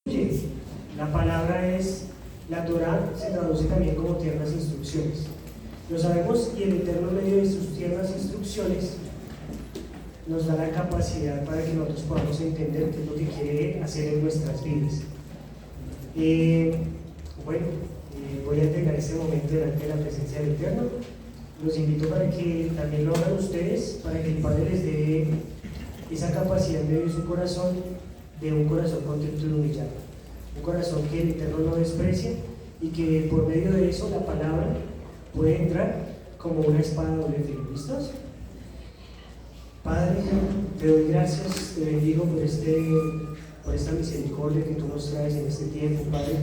La palabra es, la Torá se traduce también como tiernas instrucciones. Lo sabemos y el Eterno, en medio de sus tiernas instrucciones, nos da la capacidad para que nosotros podamos entender qué es lo que quiere hacer en nuestras vidas. Voy a entregar este momento delante de la presencia del Eterno. Los invito para que también lo hagan ustedes, para que el Padre les dé esa capacidad de vivir su corazón, de un corazón contento y humillado, un corazón que el Eterno no desprecia y que por medio de eso la palabra puede entrar como una espada doble filo. ¿Listos? Padre, te doy gracias, te bendigo por esta misericordia que tú nos traes en este tiempo, Padre.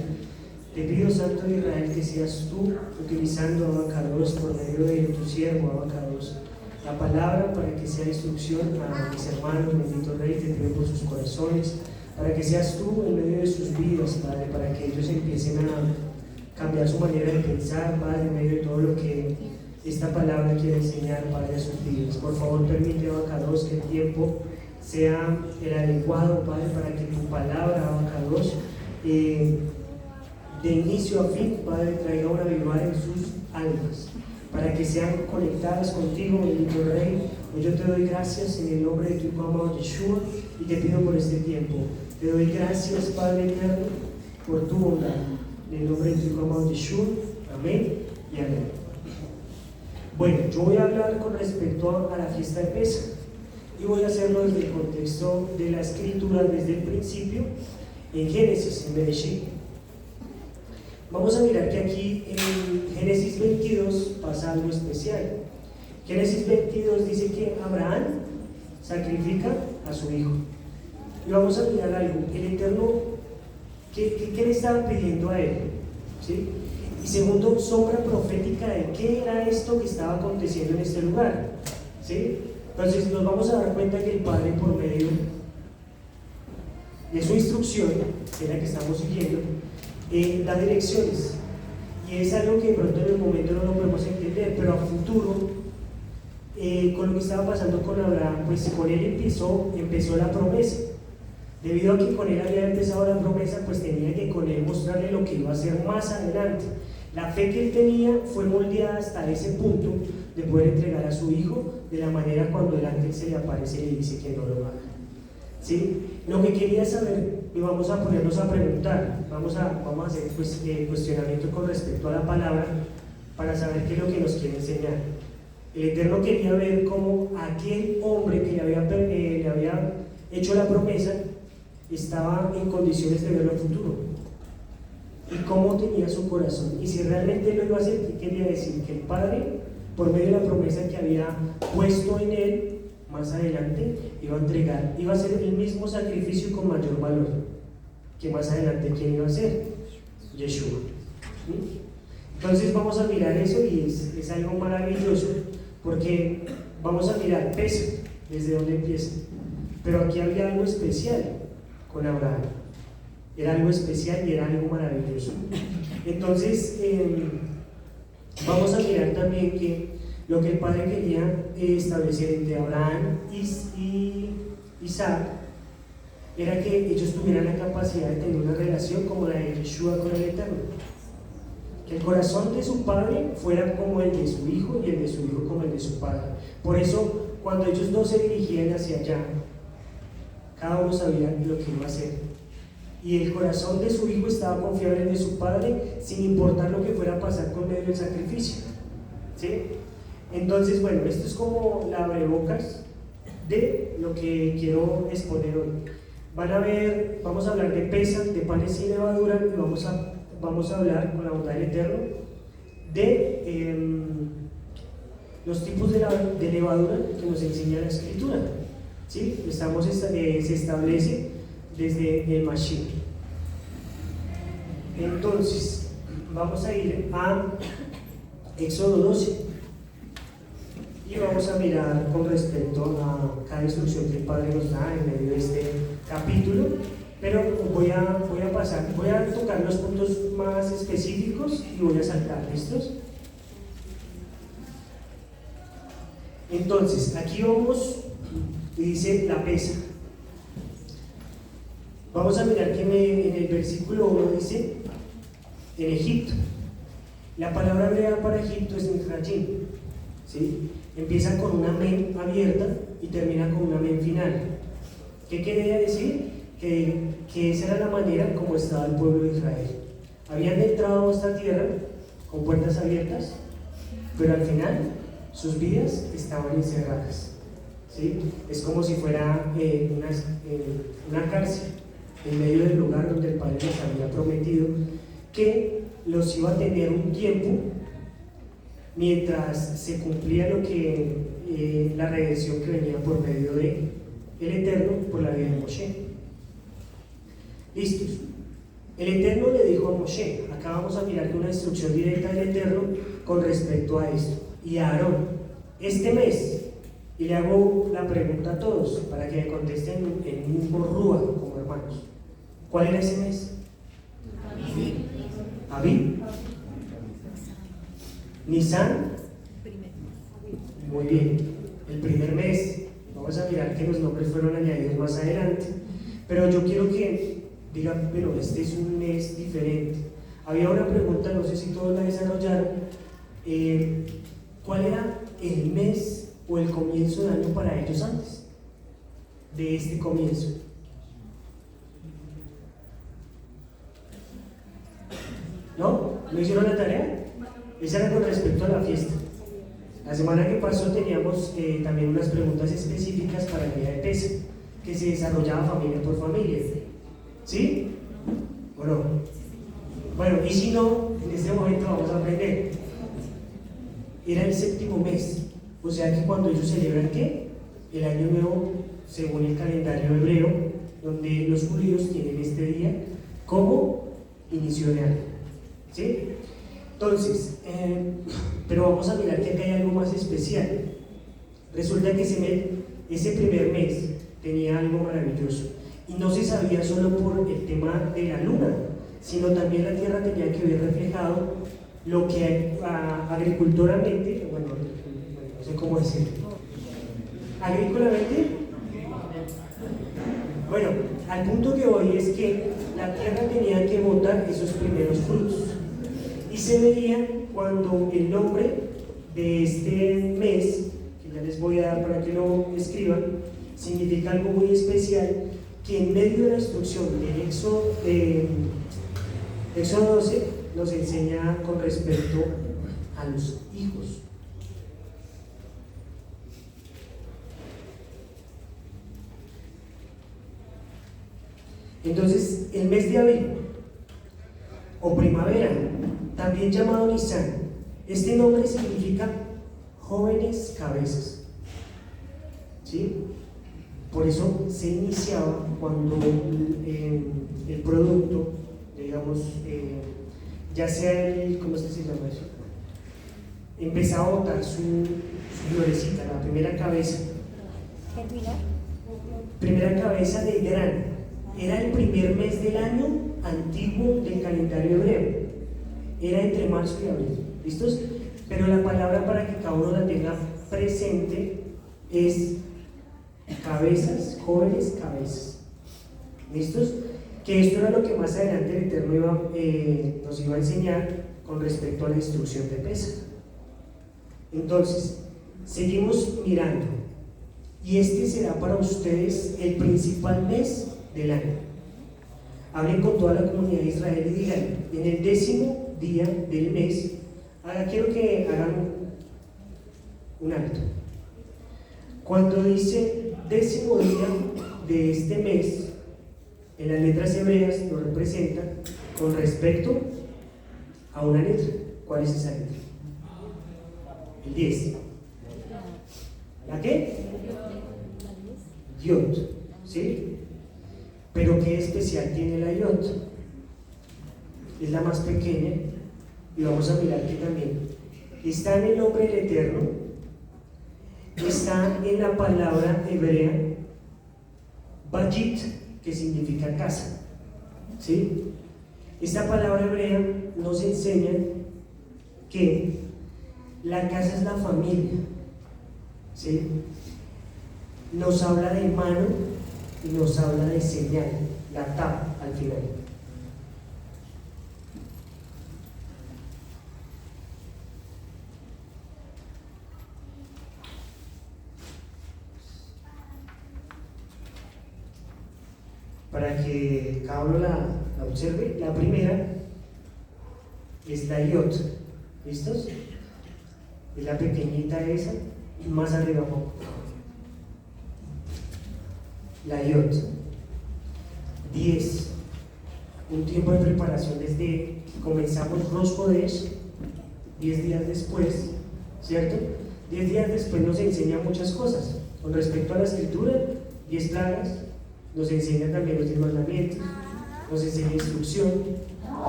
Te pido, Santo de Israel, que seas tú utilizando a Abacados por medio de tu siervo Abacados, la palabra para que sea instrucción a mis hermanos, bendito Rey. Te pido por sus corazones, para que seas tú en medio de sus vidas, Padre, para que ellos empiecen a cambiar su manera de pensar, Padre, en medio de todo lo que esta palabra quiere enseñar, Padre, a sus vidas. Por favor, permite, Abacados, que el tiempo sea el adecuado, Padre, para que tu palabra, Abacados, de inicio a fin, Padre, traiga un avivar en sus almas, para que sean conectadas contigo, bendito Rey. Hoy yo te doy gracias en el nombre de tu Hijo amado Yeshua y te pido por este tiempo. Te doy gracias, Padre eterno, por tu bondad. En el nombre de tu Hijo amado Yeshua, amén y amén. Bueno, yo voy a hablar con respecto a la fiesta de Pesaj y voy a hacerlo desde el contexto de la escritura, desde el principio, en Génesis, en Bereshit. Vamos a mirar que aquí en Génesis 22 pasa algo especial. Génesis 22 dice que Abraham sacrifica a su hijo. Y vamos a mirar algo. El Eterno, ¿qué le estaba pidiendo a él? ¿Sí? Y segundo, sombra profética de qué era esto que estaba aconteciendo en este lugar. ¿Sí? Entonces nos vamos a dar cuenta que el Padre, por medio de su instrucción, que es la que estamos siguiendo, da direcciones, y es algo que de pronto en el momento no lo podemos entender, pero a futuro, con lo que estaba pasando con Abraham, pues con él empezó la promesa. Debido a que con él había empezado la promesa, pues tenía que con él mostrarle lo que iba a hacer más adelante. La fe que él tenía fue moldeada hasta ese punto de poder entregar a su hijo de la manera cuando el ángel se le aparece y le dice que no lo haga. ¿Sí? Lo que quería saber, y vamos a ponernos a preguntar, vamos a hacer cuestionamiento con respecto a la palabra para saber qué es lo que nos quiere enseñar. El Eterno quería ver cómo aquel hombre que le había hecho la promesa estaba en condiciones de verlo en futuro y cómo tenía su corazón, y si realmente lo iba a hacer. ¿Qué quería decir? Que el Padre, por medio de la promesa que había puesto en él, más adelante iba a entregar, iba a hacer el mismo sacrificio con mayor valor, que más adelante ¿quién iba a ser? Yeshua. Entonces vamos a mirar eso, y es algo maravilloso, porque vamos a mirar Pesaj, desde donde empieza. Pero aquí había algo especial con Abraham, era algo especial y era algo maravilloso. Entonces vamos a mirar también que lo que el Padre quería establecer entre Abraham y Isaac era que ellos tuvieran la capacidad de tener una relación como la de Yeshua con el Eterno, que el corazón de su padre fuera como el de su hijo y el de su hijo como el de su padre. Por eso, cuando ellos no se dirigían hacia allá, cada uno sabía lo que iba a hacer, y el corazón de su hijo estaba confiado en el de su padre, sin importar lo que fuera a pasar con medio del sacrificio. ¿Sí? Entonces, bueno, esto es como la abrebocas de lo que quiero exponer hoy. Vamos a hablar de Pesaj, de panes sin levadura, y vamos a hablar, con la bondad del Eterno, de los tipos de levadura que nos enseña la Escritura. ¿Sí? Se establece desde el Mashiach. Entonces, vamos a ir a Éxodo 12 y vamos a mirar con respecto a cada instrucción que el Padre nos da en medio de este capítulo, pero voy a tocar los puntos más específicos y voy a saltar. ¿Listos? Entonces, aquí vamos, y dice la Pesaj. Vamos a mirar que en el versículo 1 dice, en Egipto. La palabra hebrea para Egipto es Mizrayim, ¿sí? Empieza con una men abierta y termina con una men final. ¿Qué quería decir? Que esa era la manera como estaba el pueblo de Israel. Habían entrado a esta tierra con puertas abiertas, pero al final sus vidas estaban encerradas, ¿sí? Es como si fuera una cárcel en medio del lugar donde el Padre les había prometido que los iba a tener un tiempo mientras se cumplía lo que la redención que venía por medio de el Eterno por la vida de Moshe. Listos. El Eterno le dijo a Moshe, acá vamos a mirar una instrucción directa del Eterno con respecto a esto, y a Aarón, este mes, y le hago la pregunta a todos para que me contesten en un mismo rúa como hermanos. ¿Cuál era ese mes? Abib. Nisan. Muy bien, el primer mes. Vamos a mirar que los nombres fueron añadidos más adelante, pero yo quiero que digan, pero este es un mes diferente. Había una pregunta, no sé si todos la desarrollaron, ¿cuál era el mes o el comienzo de año para ellos antes de este comienzo? ¿No? ¿No hicieron la tarea? Esa era con respecto a la fiesta. La semana que pasó teníamos también unas preguntas específicas para el día de Pesaj, que se desarrollaba familia por familia. ¿Sí? ¿O no? Bueno, y si no, en este momento vamos a aprender. Era el séptimo mes, o sea que cuando ellos celebran ¿qué? El año nuevo según el calendario hebreo, donde los judíos tienen este día como inicio de año. ¿Sí? Entonces, pero vamos a mirar que acá hay algo más especial. Resulta que ese primer mes tenía algo maravilloso. Y no se sabía solo por el tema de la luna, sino también la tierra tenía que ver reflejado lo que agricultoramente, bueno, no sé cómo decirlo, agrícolamente, bueno, al punto que voy es que la tierra tenía que botar esos primeros frutos. Y se veía cuando el nombre de este mes, que ya les voy a dar para que lo escriban, significa algo muy especial, que en medio de la instrucción del Éxodo 12 nos enseña con respecto a los hijos. Entonces, el mes de abril o primavera, también llamado Nisan, este nombre significa jóvenes cabezas, ¿sí? Por eso se iniciaba cuando el producto, digamos, ya sea ¿cómo es que se llama eso? Empezaba a botar su florecita, la primera cabeza. Primera cabeza de grano. Era el primer mes del año antiguo del calendario hebreo. Era entre marzo y abril. ¿Listos? Pero la palabra para que cada uno la tenga presente es cabezas, jóvenes cabezas. ¿Listos? Que esto era lo que más adelante el Eterno nos iba a enseñar con respecto a la instrucción de Pesaj. Entonces, seguimos mirando. Y este será para ustedes el principal mes del año. Hablen con toda la comunidad de Israel y digan, en el 10º día del mes, ahora quiero que hagan un alto. Cuando dice 10º día de este mes, en las letras hebreas lo representa con respecto a una letra. ¿Cuál es esa letra? El 10. ¿La qué? Yod. ¿Sí? Pero ¿qué especial tiene la Yod? Es la más pequeña y vamos a mirar que también está en el nombre del Eterno, está en la palabra hebrea Bayit, que significa casa. ¿Sí? Esta palabra hebrea nos enseña que la casa es la familia. ¿Sí? Nos habla de mano y nos habla de señal, la tap al final. para que cada uno la observe. La primera es la iot, ¿listos? Es la pequeñita esa, más arriba abajo. La iot. 10. Un tiempo de preparación desde que comenzamos Rosh Chodesh, 10 días después, ¿cierto? 10 días después nos enseña muchas cosas. Con respecto a la escritura, 10 plagas, nos enseña también los 10 mandamientos, nos enseña instrucción,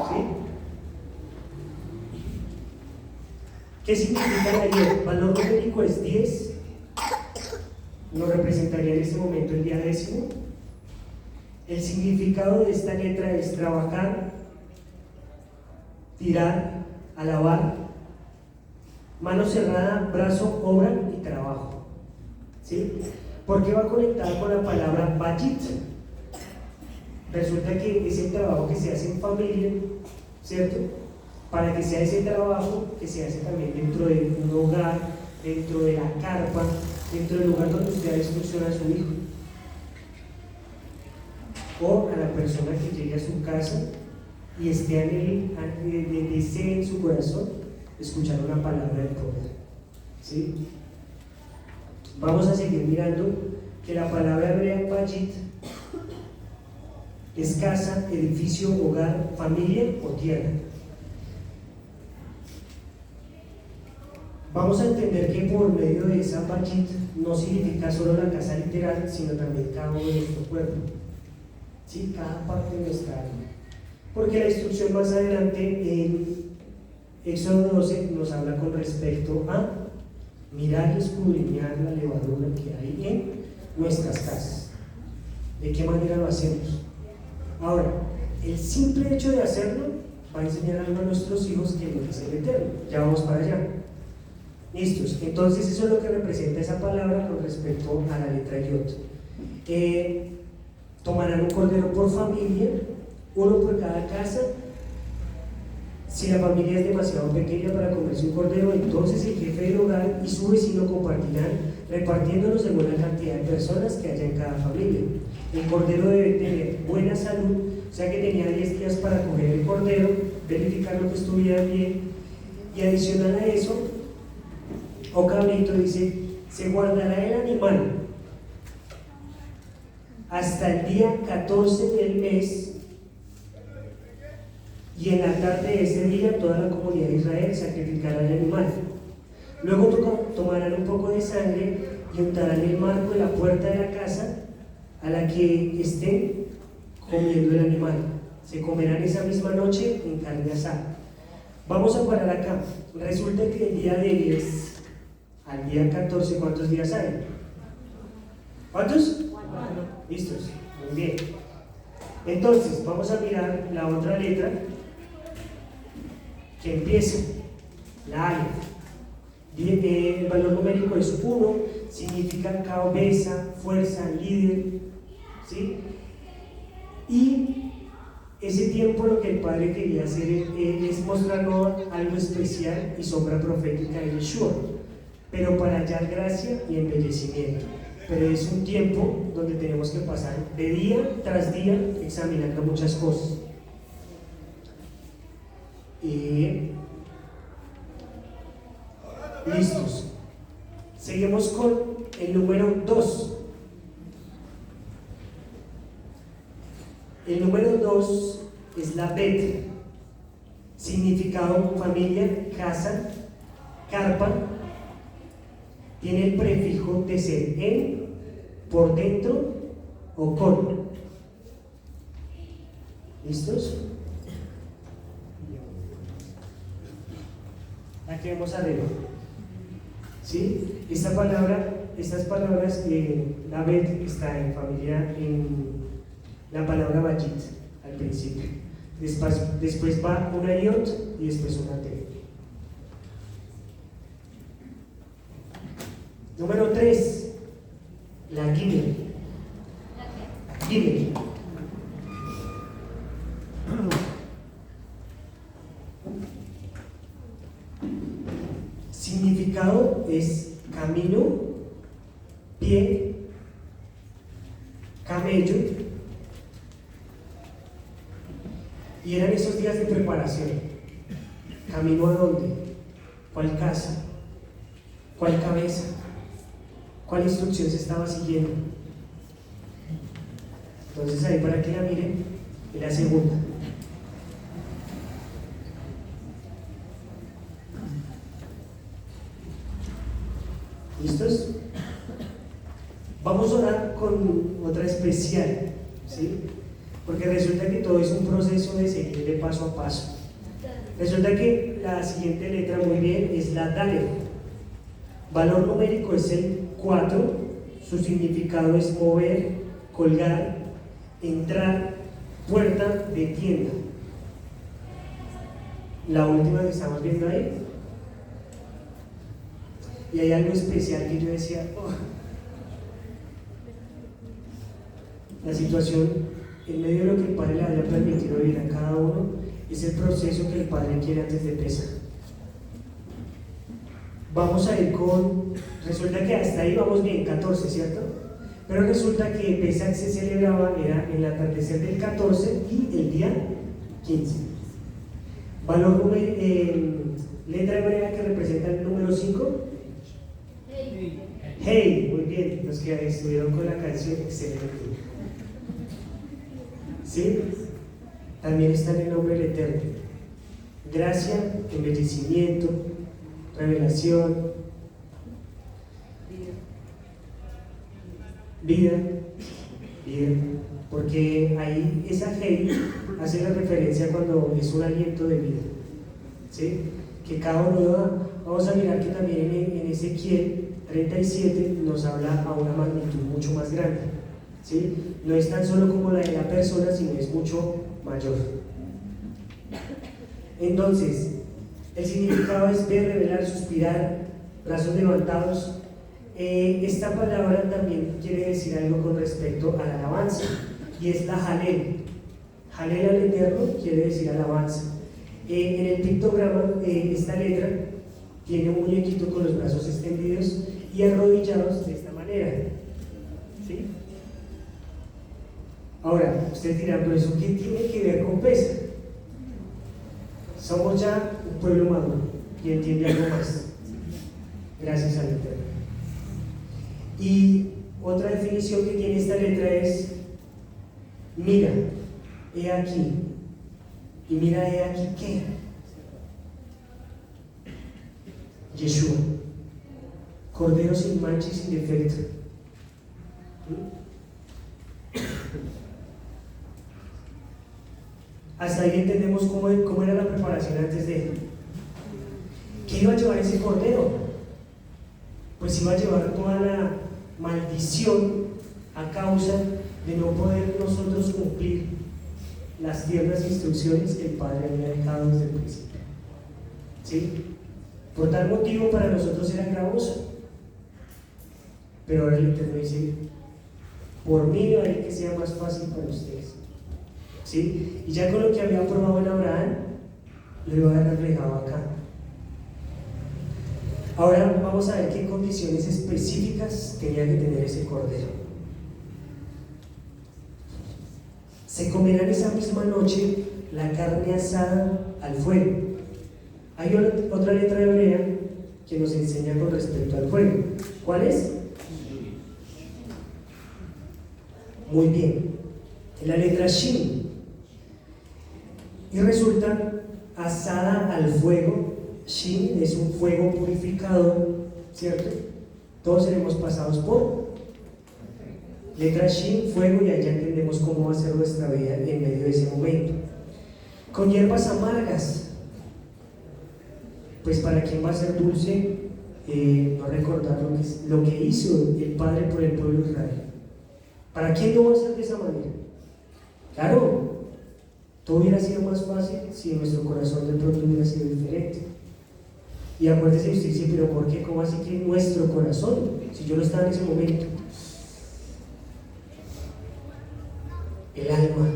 ¿sí? ¿Qué significa la iot? El valor numérico es 10, nos representaría en este momento el día 10. El significado de esta letra es trabajar, tirar, alabar, mano cerrada, brazo, obra y trabajo. ¿Sí? ¿Por qué va conectado con la palabra Bajit? Resulta que es el trabajo que se hace en familia, ¿cierto? Para que sea ese trabajo que se hace también dentro de un hogar, dentro de la carpa, dentro del lugar donde usted da instrucción a su hijo o a la persona que llegue a su casa y esté desee en su corazón escuchar una palabra del poder. ¿Sí? Vamos a seguir mirando que la palabra hebrea Bajit es casa, edificio, hogar, familia o tierra. Vamos a entender que por medio de esa Bajit no significa solo la casa literal, sino también cada uno de nuestro cuerpo, ¿sí? Cada parte de nuestra alma. Porque la instrucción más adelante en Éxodo 12 nos habla con respecto a mirar y escudriñar la levadura que hay en nuestras casas. ¿De qué manera lo hacemos? Ahora, el simple hecho de hacerlo va a enseñar algo a nuestros hijos que lo que es el Eterno. Ya vamos para allá. ¿Listos? Entonces eso es lo que representa esa palabra con respecto a la letra Yod. Tomarán un cordero por familia, uno por cada casa. Si la familia es demasiado pequeña para comerse un cordero, entonces el jefe del hogar y su vecino compartirán, repartiéndolo según la cantidad de personas que haya en cada familia. El cordero debe tener buena salud, o sea que tenía 10 días para comer el cordero, verificar lo que estuviera bien, y adicional a eso, o cabrito dice, se guardará el animal hasta el día 14 del mes, y en la tarde de ese día toda la comunidad de Israel sacrificará el animal. Luego tomarán un poco de sangre y untarán el marco de la puerta de la casa a la que estén comiendo el animal. Se comerán esa misma noche en carne asada. Vamos a parar acá. Resulta que el día de 10 al día 14, ¿cuántos días hay? ¿Cuántos? 4. ¿Listos? Muy bien. Entonces, vamos a mirar la otra letra que empieza, la Aleph. El valor numérico es 1, significa cabeza, fuerza, líder, ¿sí? Y ese tiempo lo que el Padre quería hacer es mostrarnos algo especial y sombra profética de Yeshua, pero para hallar gracia y embellecimiento. Pero es un tiempo donde tenemos que pasar de día tras día examinando muchas cosas. Listos. Seguimos con el número 2. El número 2 es la Bet. Significado: familia, casa, carpa. Tiene el prefijo de ser en, por dentro o con. ¿Listos? Aquí vamos arriba. ¿Sí? Estas palabras, la Bet está en familia, en la palabra Bajit al principio. Después va una Yot y después una T. Número 3, la Gimel. Gimel. Significado es camino, pie, camello, Y eran esos días de preparación. ¿Camino a dónde? ¿Cuál casa? ¿Cuál cabeza? ¿Cuál instrucción se estaba siguiendo? Entonces ahí para que la miren, en la segunda. ¿Listos? Vamos a orar con otra especial, ¿sí? Porque resulta que todo es un proceso de seguir de paso a paso. Resulta que la siguiente letra, muy bien, es la Daled. Valor numérico es el 4, su significado es mover, colgar, entrar, puerta de tienda. La última que estamos viendo ahí. Y hay algo especial que yo decía, oh. La situación, en medio de lo que el Padre le haya permitido vivir a cada uno, es el proceso que el Padre quiere antes de Pesaj. Vamos a ir con, resulta que hasta ahí vamos bien, 14, ¿cierto? Pero resulta que Pesaj se celebraba, era en el atardecer del 14 y el día 15. Valor, letra hebrea que representa el número 5. Hey, muy bien, los que estuvieron con la canción, excelente. ¿Sí? También está en el nombre del Eterno. Gracia, embellecimiento, revelación, vida, porque ahí esa hey hace la referencia cuando es un aliento de vida, ¿sí? Que cada uno da. Vamos a mirar que también en Ezequiel 37 nos habla a una magnitud mucho más grande, ¿sí? No es tan solo como la de la persona, sino es mucho mayor. Entonces, el significado es ver, revelar, suspirar, brazos levantados. Esta palabra también quiere decir algo con respecto a la alabanza, y es la Halel. Halel al Eterno quiere decir alabanza. En el pictograma, esta letra tiene un muñequito con los brazos extendidos y arrodillados de esta manera, ¿sí? Ahora, ustedes dirán, pero ¿eso qué tiene que ver con Pesaj? Somos ya un pueblo maduro y entiende algo más, gracias al Eterno. Y otra definición que tiene esta letra es: mira, he aquí. Y mira, he aquí ¿qué? Yeshua, Cordero sin mancha y sin defecto. Hasta ahí entendemos cómo era la preparación antes de él. ¿Qué iba a llevar ese cordero? Pues iba a llevar toda la maldición a causa de no poder nosotros cumplir las tiernas instrucciones que el Padre había dejado desde el principio, ¿sí? Por tal motivo para nosotros era gravoso, pero ahora el Eterno dice: por mí haré que sea más fácil para ustedes, ¿sí? Y ya con lo que había probado en Abraham, lo iba a ver reflejado acá. Ahora vamos a ver qué condiciones específicas tenía que tener ese cordero. Se comerán esa misma noche la carne asada al fuego. Hay otra letra hebrea que nos enseña con respecto al fuego. ¿Cuál es? Muy bien, es la letra Shin. Y resulta asada al fuego. Shin es un fuego purificador, ¿cierto? Todos seremos pasados por letra Shin, fuego, y ahí ya entendemos cómo va a ser nuestra vida en medio de ese momento. Con hierbas amargas, pues para quien va a ser dulce, no recordar lo que hizo el Padre por el pueblo de Israel. ¿Para quién no va a ser de esa manera? Claro, todo hubiera sido más fácil si nuestro corazón de pronto hubiera sido diferente. Y acuérdese usted, dice, pero ¿por qué? ¿Cómo así que nuestro corazón? Si yo no estaba en ese momento. El alma,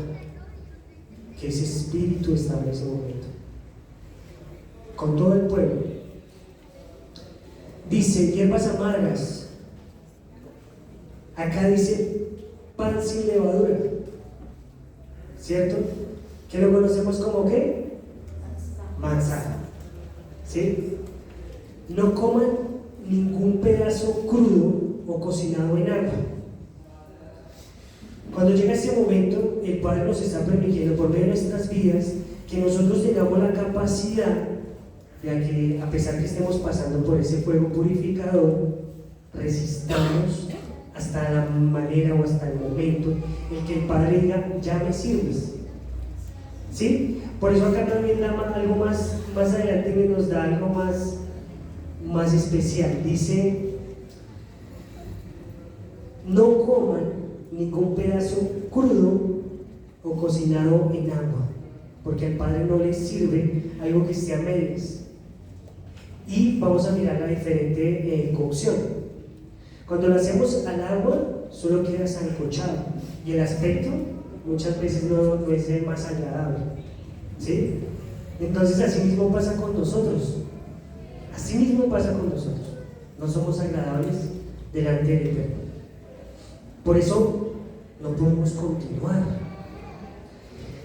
que ese espíritu estaba en ese momento, con todo el pueblo. Dice hierbas amargas. Acá dice pan sin levadura, ¿cierto? que lo conocemos como ¿qué? Manzana. ¿Sí? No coman ningún pedazo crudo o cocinado en agua. Cuando llega ese momento, el Padre nos está permitiendo por medio de nuestras vidas que nosotros tengamos la capacidad de que, a pesar que estemos pasando por ese fuego purificador, resistamos hasta la manera o hasta el momento en que el Padre diga, ya me sirves. ¿Sí? Por eso acá también da algo más adelante, nos da algo más especial. Dice, no coman ningún pedazo crudo o cocinado en agua, porque al Padre no le sirve algo que esté a medias. Y vamos a mirar la diferente cocción. Cuando lo hacemos al agua, solo queda sancochado, y el aspecto muchas veces no es el más agradable. ¿Sí? Entonces así mismo pasa con nosotros. Así mismo pasa con nosotros. No somos agradables delante del Eterno. Por eso no podemos continuar.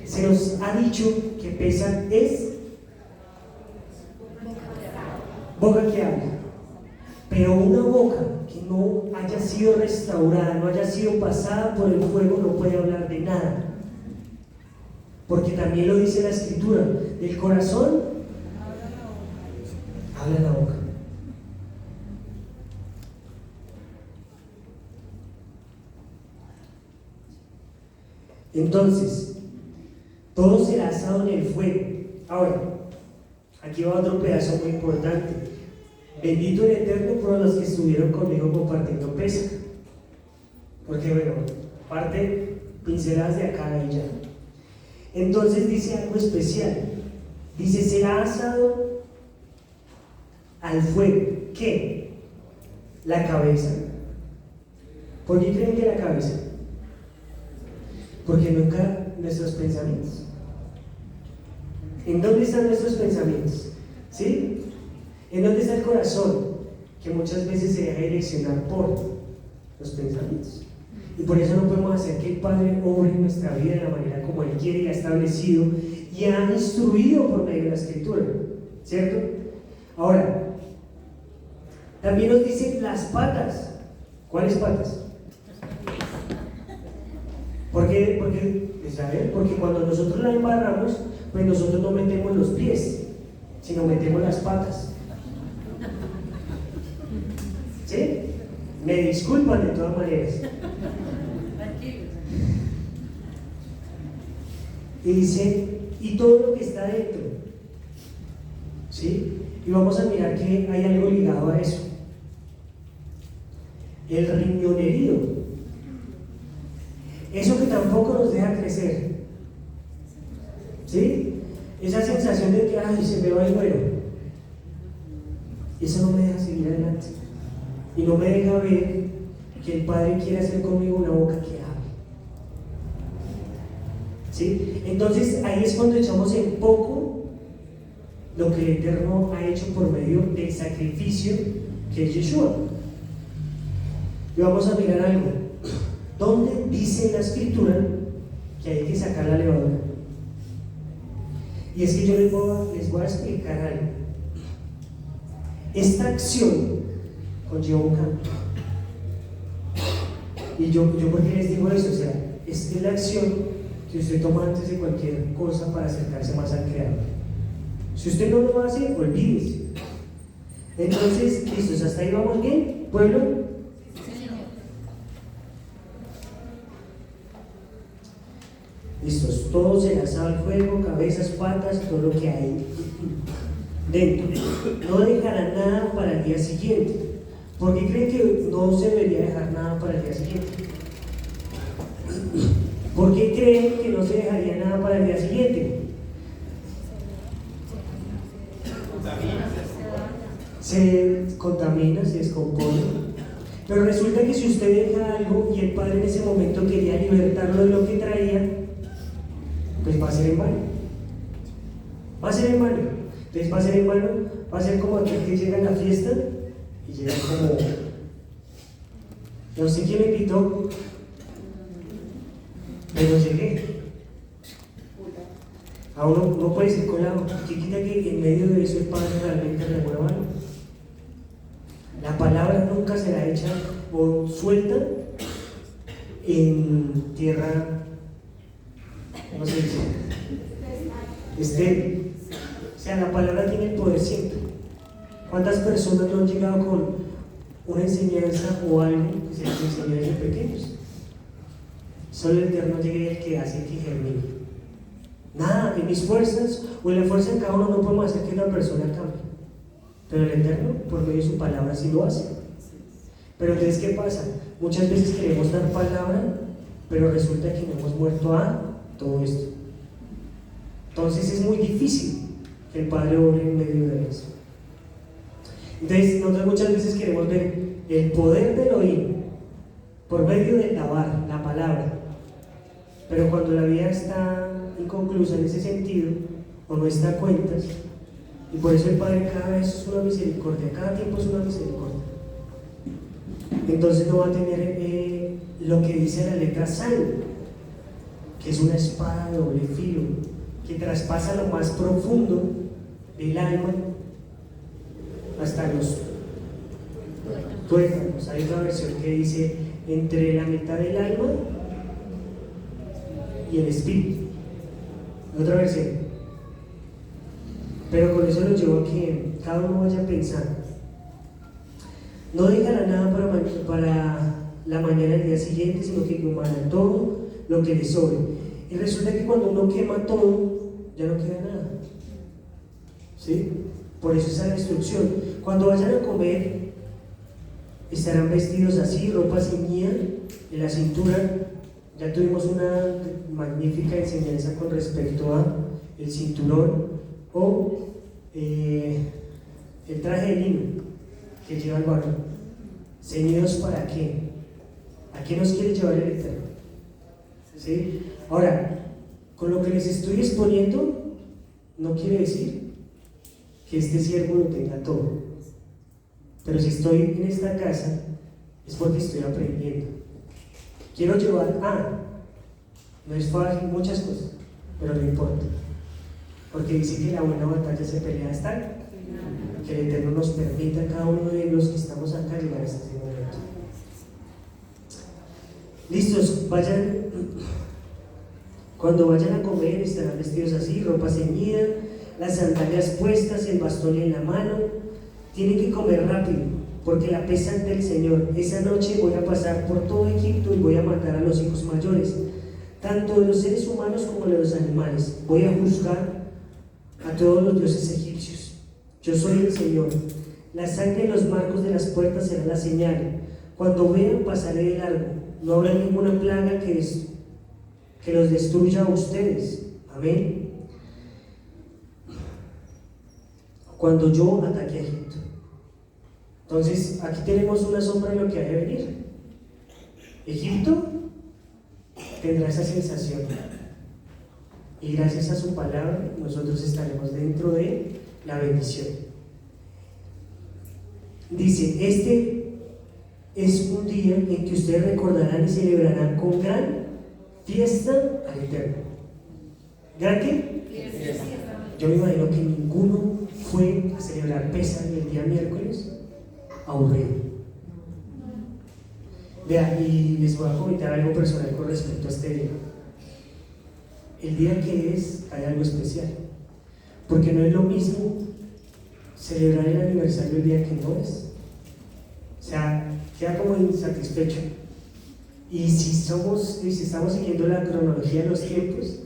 Se nos ha dicho que pesa es boca que habla, pero una boca que no haya sido restaurada, no haya sido pasada por el fuego, no puede hablar de nada, porque también lo dice la Escritura, del corazón habla la boca. Entonces, todo será asado en el fuego. Ahora, aquí va otro pedazo muy importante. Bendito el Eterno por los que estuvieron conmigo compartiendo Pesaj. Porque bueno, parte pinceladas de acá y ya. Entonces dice algo especial. Dice, será asado al fuego. ¿Qué? La cabeza. ¿Por qué creen que la cabeza? Porque nunca nuestros pensamientos. ¿En dónde están nuestros pensamientos? ¿Sí? ¿En dónde está el corazón? Que muchas veces se deja direccionar por los pensamientos. Y por eso no podemos hacer que el Padre obre en nuestra vida de la manera como Él quiere y ha establecido y ha instruido por medio de la Escritura. ¿Cierto? Ahora, también nos dicen las patas. ¿Cuáles patas? Porque cuando nosotros la embarramos, pues nosotros no metemos los pies, sino metemos las patas. ¿Sí? Me disculpan de todas maneras. Y dice, y todo lo que está dentro. ¿Sí? Y vamos a mirar que hay algo ligado a eso. El riñonerío. Eso que tampoco nos deja crecer. ¿Sí? Esa sensación de que, ay, se me va el vuelo. Eso no me deja seguir adelante. Y no me deja ver que el Padre quiere hacer conmigo una boca que hable. ¿Sí? Entonces ahí es cuando echamos en poco lo que el Eterno ha hecho por medio del sacrificio que es Yeshua. Y vamos a mirar algo. ¿Dónde dice en la Escritura que hay que sacar la levadura? Y es que yo les voy a explicar algo. Esta acción conlleva un cambio. Y yo ¿por qué les digo eso? O sea, es la acción que usted toma antes de cualquier cosa para acercarse más al Creador. Si usted no lo hace, olvídese. Entonces, listos, hasta ahí vamos bien, pueblo. Listos, todo será asado al fuego, cabezas, patas, todo lo que hay dentro. No dejarán nada para el día siguiente. ¿Por qué creen que no se debería dejar nada para el día siguiente? ¿Por qué creen que no se dejaría nada para el día siguiente? Se contamina, se descompone. Pero resulta que si usted deja algo y el Padre en ese momento quería libertarlo de lo que traía, pues va a ser en vano. Va a ser en vano. Entonces va a ser en vano, va a ser como aquel que llega a la fiesta y llega como, no sé quién me invitó, pero llegué. A uno puede decir colado, ¿qué quita que en medio de eso el Padre realmente remueva algo? La palabra nunca será hecha o suelta en tierra, ¿cómo se dice? Estéril. O sea, la palabra tiene el poder siempre. ¿Cuántas personas no han llegado con una enseñanza o algo que se les enseñó desde pequeños? Solo el Eterno llega y el que hace que germine. Nada, en mis fuerzas o en la fuerza de cada uno no podemos hacer que una persona cambie. Pero el Eterno, por medio de su palabra, sí lo hace. Pero entonces, ¿qué pasa? Muchas veces queremos dar palabra, pero resulta que no hemos muerto a todo esto. Entonces es muy difícil que el Padre obre en medio de eso. Entonces, nosotros muchas veces queremos ver el poder del oír por medio de lavar la palabra. Pero cuando la vida está inconclusa en ese sentido, o no está a cuentas, y por eso el Padre cada vez es una misericordia, cada tiempo es una misericordia. Entonces no va a tener lo que dice la letra sangre, que es una espada de doble filo, que traspasa lo más profundo del alma hasta los tuétanos. Hay una versión que dice entre la mitad del alma y el espíritu. Otra versión. Pero con eso lo llevo a que cada uno vaya pensando. No dejará nada para la mañana del día siguiente, sino que quemará todo lo que le sobre. Y resulta que cuando uno quema todo, ya no queda nada. ¿Sí? Por eso esa es la instrucción. Cuando vayan a comer, estarán vestidos así, ropa ceñida en la cintura. Ya tuvimos una magnífica enseñanza con respecto a el cinturón o el traje de lino que lleva el varón. ¿Ceñidos para qué? ¿A qué nos quiere llevar el Eterno? ¿Sí? Ahora, con lo que les estoy exponiendo, no quiere decir que este siervo lo tenga todo. Pero si estoy en esta casa, es porque estoy aprendiendo. Quiero llevar no es fácil, muchas cosas, pero no importa. Porque dice que la buena batalla se pelea hasta que el Eterno nos permita a cada uno de los que estamos acá llegar a este momento. Listos, vayan. Cuando vayan a comer estarán vestidos así, ropa ceñida, las sandalias puestas, el bastón en la mano. Tienen que comer rápido, porque la pesa ante el Señor. Esa noche voy a pasar por todo Egipto y voy a matar a los hijos mayores, tanto de los seres humanos como de los animales. Voy a juzgar a todos los dioses egipcios. Yo soy el Señor. La sangre en los marcos de las puertas será la señal. Cuando vean, pasaré de largo. No habrá ninguna plaga que los destruya a ustedes. Amén. Cuando yo ataque a Egipto. Entonces, aquí tenemos una sombra de lo que ha de venir. Egipto tendrá esa sensación. Y gracias a su palabra, nosotros estaremos dentro de la bendición. Dice, este es un día en que ustedes recordarán y celebrarán con gran fiesta al Eterno. ¿Gran qué? Fiesta. Yo me imagino que ninguno fue a celebrar Pesaj el día miércoles aburrido. Vean, y les voy a comentar algo personal con respecto a este día. El día que es, hay algo especial, porque no es lo mismo celebrar el aniversario el día que no es. O sea, queda como insatisfecho. Y si estamos siguiendo la cronología de los tiempos,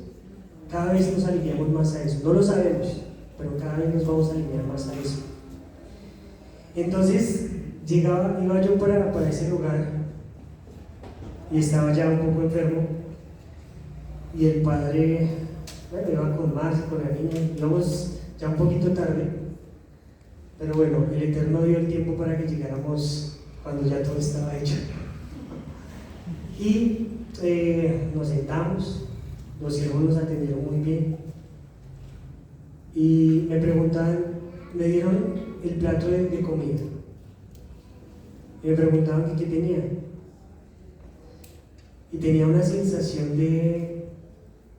cada vez nos alineamos más a eso. No lo sabemos, pero cada vez nos vamos a alinear más a eso. Entonces, iba yo para ese lugar y estaba ya un poco enfermo. Y el padre, bueno, iba con Marx, con la niña, íbamos ya un poquito tarde, pero bueno, el Eterno dio el tiempo para que llegáramos cuando ya todo estaba hecho. Y nos sentamos, los siervos nos atendieron muy bien, y me preguntaban, me dieron el plato de comida, y me preguntaban qué tenía, y tenía una sensación de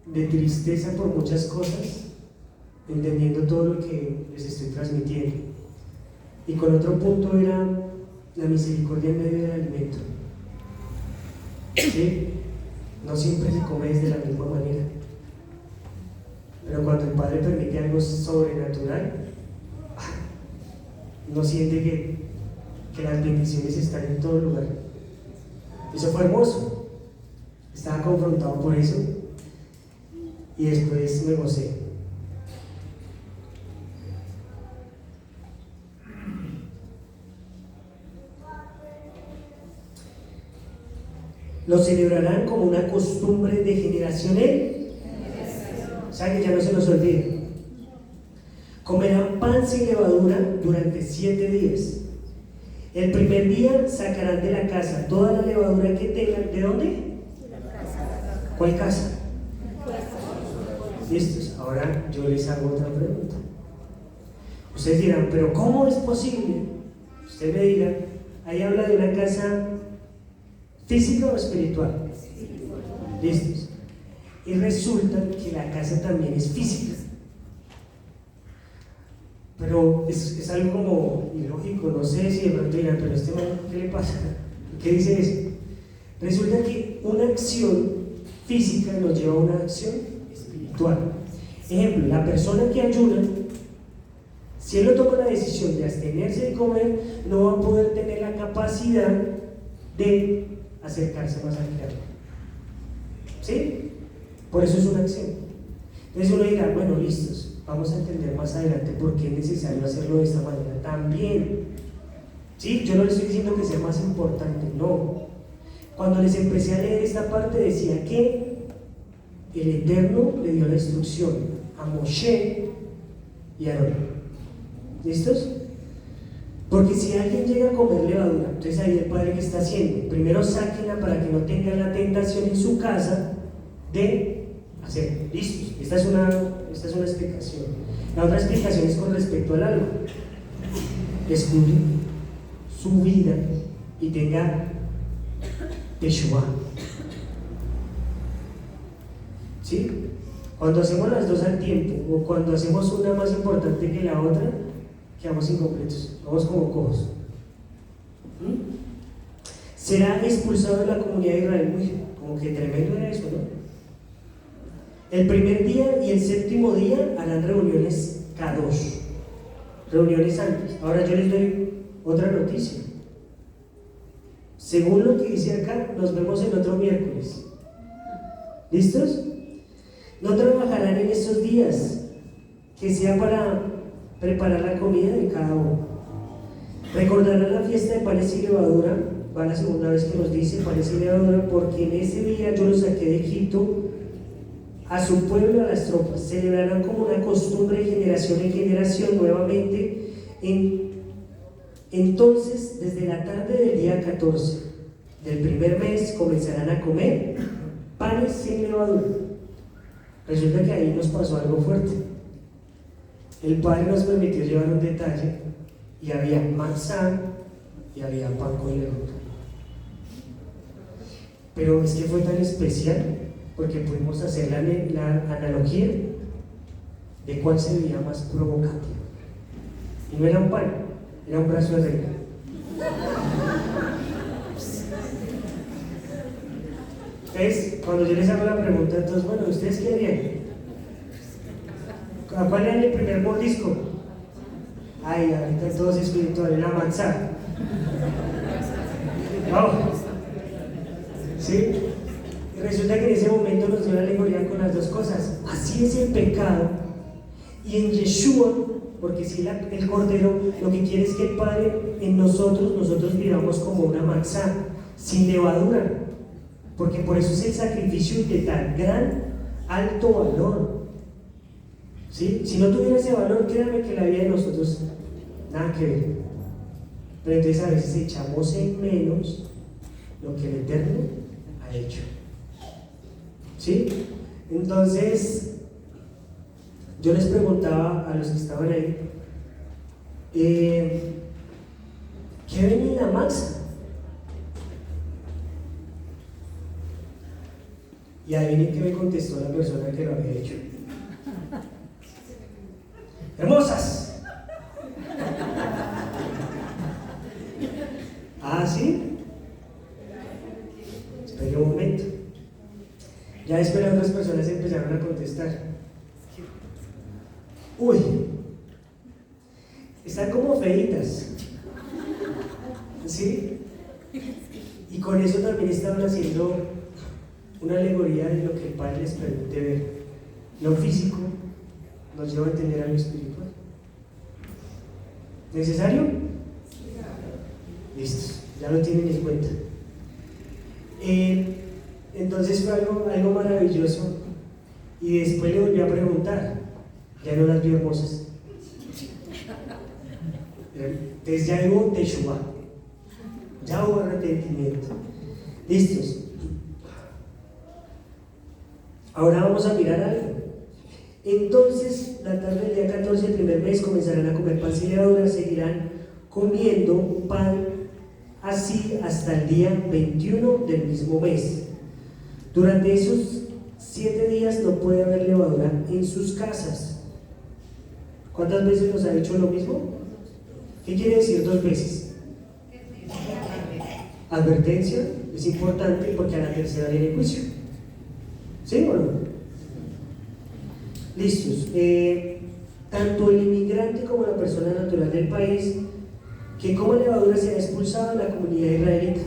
de tristeza por muchas cosas, entendiendo todo lo que les estoy transmitiendo. Y con otro punto era la misericordia en medio del alimento. ¿Sí? No siempre se come de la misma manera. Pero cuando el Padre permite algo sobrenatural, uno siente que las bendiciones están en todo lugar. Eso fue hermoso. Estaba confrontado por eso y después me gocé. Lo celebrarán como una costumbre de generación en generación. O sea que ya no se nos olvide. Comerán pan sin levadura durante 7 días. El primer día sacarán de la casa toda la levadura que tengan. ¿De dónde? De la casa. ¿Cuál casa? Listos. Ahora yo les hago otra pregunta. Ustedes dirán, pero ¿cómo es posible? Usted me diga, ahí habla de una casa ¿física o espiritual? Listos. Y resulta que la casa también es física. Pero es algo como ilógico, no sé si de pronto dirán, pero este man, ¿qué le pasa? ¿Qué dice eso? Resulta que una acción física nos lleva a una acción espiritual. Ejemplo, la persona que ayuna, si él no toma la decisión de abstenerse de comer, no va a poder tener la capacidad de acercarse más al Creador. ¿Sí? Por eso es una acción. Entonces uno dirá, bueno, listos, vamos a entender más adelante por qué es necesario hacerlo de esta manera también. ¿Sí? Yo no les estoy diciendo que sea más importante, no. Cuando les empecé a leer esta parte decía que el Eterno le dio la instrucción a Moshe y a Aarón. ¿Listos? Porque si alguien llega a comer levadura, entonces ahí el Padre que está haciendo, primero sáquenla para que no tengan la tentación en su casa de hacer. Listos. Esta es una explicación. La otra explicación es con respecto al alma. Descubre su vida y tenga Teshuvah. ¿Sí? Cuando hacemos las dos al tiempo o cuando hacemos una más importante que la otra, quedamos incompletos, vamos como cojos. Será expulsado de la comunidad de Israel. Uy, como que tremendo era eso, ¿no? El primer día y el séptimo día harán reuniones Kadosh, reuniones santas. Ahora yo les doy otra noticia. Según lo que dice acá, nos vemos el otro miércoles. ¿Listos? No trabajarán en estos días, que sea para preparar la comida de cada uno. Recordarán la fiesta de panes y levadura. Va la segunda vez que nos dice panes y levadura, porque en ese día yo los saqué de Egipto, a su pueblo, a las tropas. Celebrarán como una costumbre de generación en generación nuevamente. Entonces, desde la tarde del día 14 del primer mes comenzarán a comer panes sin levadura. Resulta que ahí nos pasó algo fuerte. El Padre nos permitió llevar un detalle y había matzá y había pan con levadura. Pero es que fue tan especial porque pudimos hacer la analogía de cuál se veía más provocativo. Y no era un pan, era un brazo de reina. Entonces, cuando yo les hago la pregunta, entonces, bueno, ¿ustedes qué harían? ¿A cuál le dan el primer mordisco? Ay, ahorita todo es espiritual, la manzana. Vamos. ¿Sí? Y resulta que en ese momento nos dio la alegoría con las dos cosas. Así es el pecado. Y en Yeshua, porque si el Cordero lo que quiere es que el Padre en nosotros vivamos como una manzana, sin levadura. Porque por eso es el sacrificio de tan gran, alto valor. ¿Sí? Si no tuviera ese valor, créanme que la vida de nosotros nada que ver. Pero entonces a veces echamos en menos lo que el Eterno ha hecho. ¿Sí? Entonces, yo les preguntaba a los que estaban ahí, ¿qué ven en la masa? Y adivinen qué me contestó la persona que lo había hecho. ¡Hermosas! ¿Ah, sí? Espera un momento. Ya después las otras personas empezaron a contestar. Uy, están como feitas. ¿Sí? Y con eso también estaban haciendo una alegoría de lo que el Padre les permite ver. Lo físico nos lleva a entender a lo espiritual. ¿Necesario? Listo, ya lo tienen en cuenta. Entonces fue algo maravilloso. Y después le volví a preguntar. Ya no las vi hermosas. Entonces ya hubo Teshuvah. Ya hubo arrepentimiento. ¿Listos? Ahora vamos a mirar algo. Entonces, la tarde del día 14 del primer mes comenzarán a comer pan sin levadura, seguirán comiendo pan así hasta el día 21 del mismo mes. Durante esos 7 días no puede haber levadura en sus casas. ¿Cuántas veces nos ha dicho lo mismo? ¿Qué quiere decir 2 veces? Advertencia, es importante porque a la tercera viene juicio. ¿Sí o no? Listos. Tanto el inmigrante como la persona natural del país que coma levadura será expulsado de la comunidad israelita.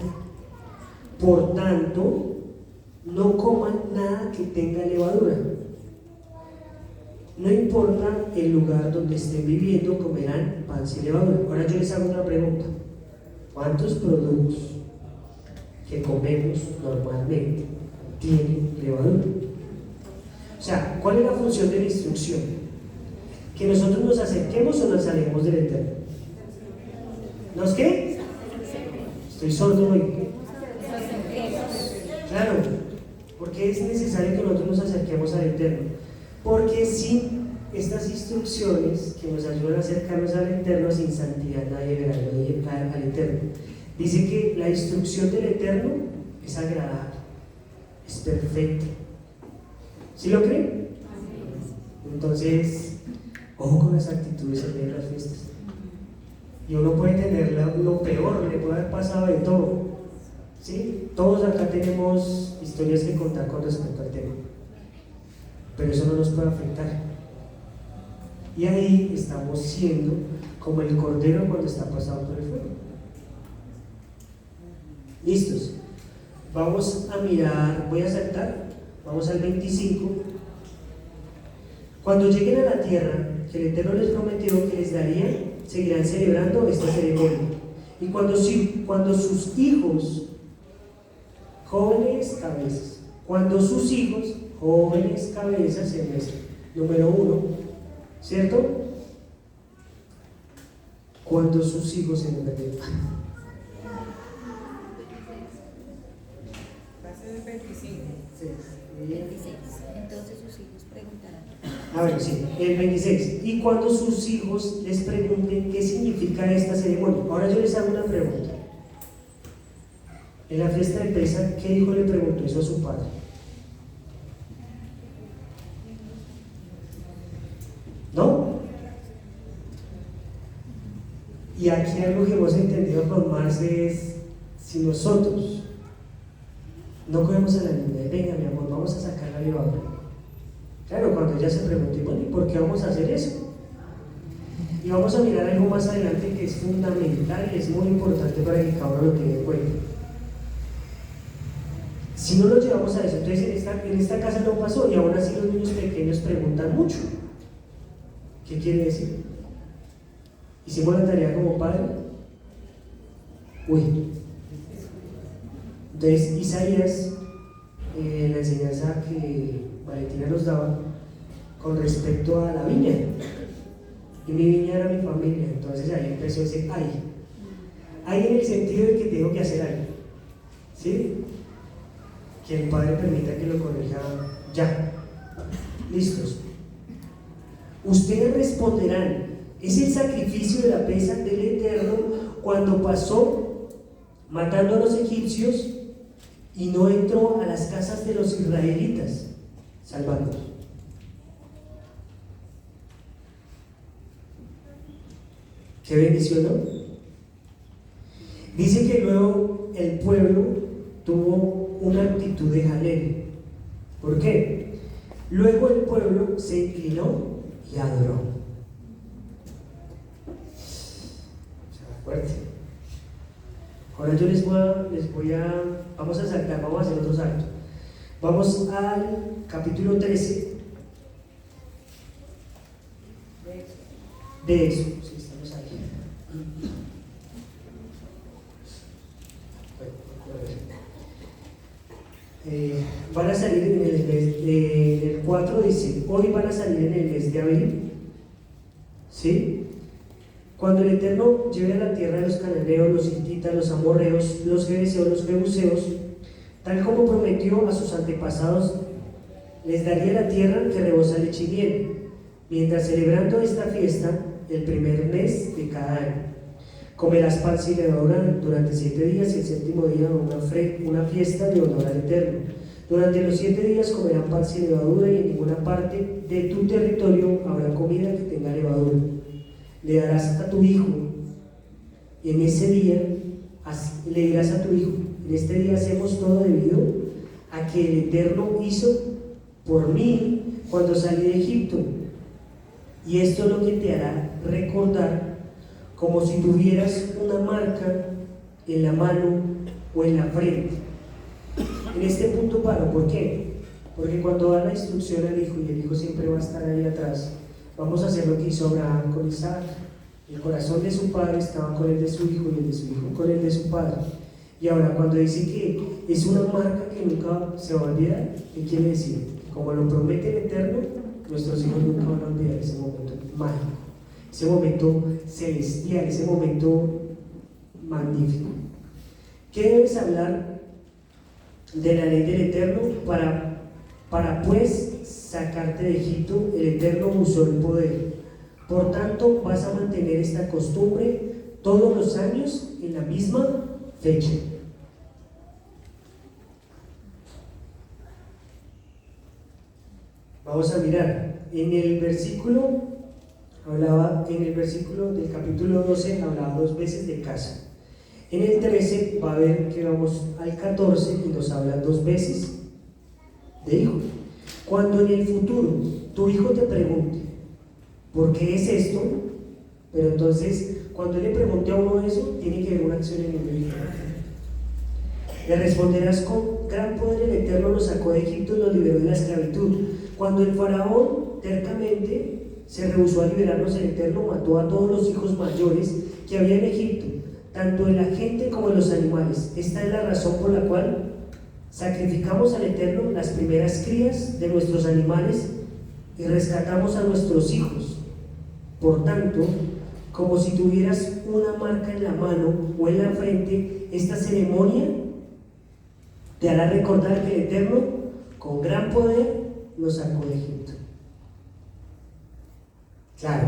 Por tanto, no coman nada que tenga levadura. No importa el lugar donde estén viviendo, comerán pan sin levadura. Ahora yo les hago una pregunta. ¿Cuántos productos que comemos normalmente tienen levadura? O sea, ¿cuál es la función de la instrucción? ¿Que nosotros nos acerquemos o nos alejemos del Eterno? ¿Nos qué? Estoy sordo hoy. Claro, porque es necesario que nosotros nos acerquemos al Eterno. Porque sin estas instrucciones que nos ayudan a acercarnos al Eterno, sin santidad nadie verá al Eterno. Dice que la instrucción del Eterno es agradable, es perfecta. ¿Sí lo creen? Entonces, ojo con las actitudes en medio de las fiestas. Y uno puede tener lo peor, le puede haber pasado de todo. ¿Sí? Todos acá tenemos historias que contar con respecto al tema. Pero eso no nos puede afectar. Y ahí estamos siendo como el cordero cuando está pasado por el fuego. ¿Listos? Vamos a mirar, voy a saltar, vamos al 25. Cuando lleguen a la tierra que el Eterno les prometió que les daría, seguirán celebrando esta ceremonia. Y cuando sus hijos, jóvenes cabezas, cuando sus hijos, jóvenes cabezas, se muestran. Número 1, ¿cierto? Cuando sus hijos se muestran. Va a ser el 25. Sí. 26. Entonces sus hijos preguntarán. A ver, sí, el 26. Y cuando sus hijos les pregunten qué significa esta ceremonia. Ahora yo les hago una pregunta. En la fiesta de Pesach, ¿qué hijo le preguntó eso a su padre? ¿No? Y aquí algo que hemos entendido con Marce es, si nosotros no cogemos a la niña y venga mi amor, vamos a sacar la levadura. Claro, cuando ella se pregunte, bueno, ¿y por qué vamos a hacer eso? Y vamos a mirar algo más adelante que es fundamental y es muy importante para que cada uno lo tenga en cuenta. Si no lo llevamos a eso, entonces en esta casa no pasó y aún así los niños pequeños preguntan mucho. ¿Qué quiere decir? ¿Hicimos la tarea como padre? Uy. Entonces Isaías, la enseñanza que Valentina nos daba con respecto a la viña, y mi viña era mi familia, entonces ahí empezó ese hay en el sentido de que tengo que hacer algo, ¿sí? Que el Padre permita que lo corrija ya. Listos. Ustedes responderán, es el sacrificio de la pesa del Eterno cuando pasó matando a los egipcios y no entró a las casas de los israelitas, salvándolos. ¿Qué bendición, no? Dice que luego el pueblo tuvo una actitud de jaleo. ¿Por qué? Luego el pueblo se inclinó y adoró. Fuerte. Ahora yo vamos a saltar, vamos a hacer otro salto. Vamos al capítulo 13 de Éxodo. Sí, estamos ahí. Van a salir en el mes del 4, dice, hoy van a salir en el mes de abril, ¿sí? Cuando el Eterno lleve a la tierra de los cananeos, los hititas, los amorreos, los jebuseos, los jebuseos, tal como prometió a sus antepasados, les daría la tierra que rebosa leche y miel, mientras celebrando esta fiesta, el primer mes de cada año. Comerás pan sin levadura durante 7 días y el séptimo día una fiesta de honor al Eterno. Durante los 7 días comerán pan sin levadura y en ninguna parte de tu territorio habrá comida que tenga levadura. Le darás a tu hijo, en ese día, le dirás a tu hijo, en este día hacemos todo debido a que el Eterno hizo por mí cuando salí de Egipto. Y esto es lo que te hará recordar, como si tuvieras una marca en la mano o en la frente. En este punto paro, ¿por qué? Porque cuando da la instrucción al hijo y el hijo siempre va a estar ahí atrás, vamos a hacer lo que hizo Abraham con Isaac. El corazón de su padre estaba con el de su hijo y el de su hijo con el de su padre. Y ahora cuando dice que es una marca que nunca se va a olvidar, ¿qué quiere decir? Como lo promete el Eterno, nuestros hijos nunca van a olvidar ese momento mágico, ese momento celestial, ese momento magnífico. ¿Qué debes hablar de la ley del Eterno? Para pues sacarte de Egipto, el Eterno usó el poder. Por tanto, vas a mantener esta costumbre todos los años en la misma fecha. Vamos a mirar, en el versículo del capítulo 12 hablaba 2 veces de casa. En el 13 va a ver que vamos al 14 y nos habla 2 veces de hijo. Cuando en el futuro tu hijo te pregunte ¿por qué es esto? Pero entonces cuando él le pregunte a uno eso, tiene que haber una acción en el hijo. Le responderás: con gran poder el Eterno los sacó de Egipto y los liberó de la esclavitud. Cuando el faraón tercamente se rehusó a liberarnos, el Eterno mató a todos los hijos mayores que había en Egipto, tanto de la gente como de los animales. Esta es la razón por la cual sacrificamos al Eterno las primeras crías de nuestros animales y rescatamos a nuestros hijos. Por tanto, como si tuvieras una marca en la mano o en la frente, esta ceremonia te hará recordar que el Eterno con gran poder los sacó de Egipto. Claro,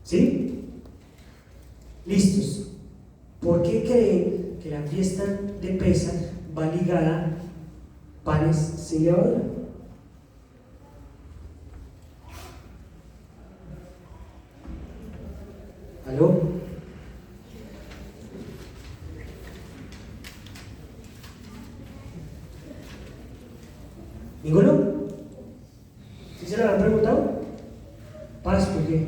¿sí? Listos. ¿Por qué creen que la fiesta de Pesaj va ligada a panes sin levadura? ¿Aló? ¿Ninguno? ¿Sí se lo han preguntado? Paz, ¿por qué?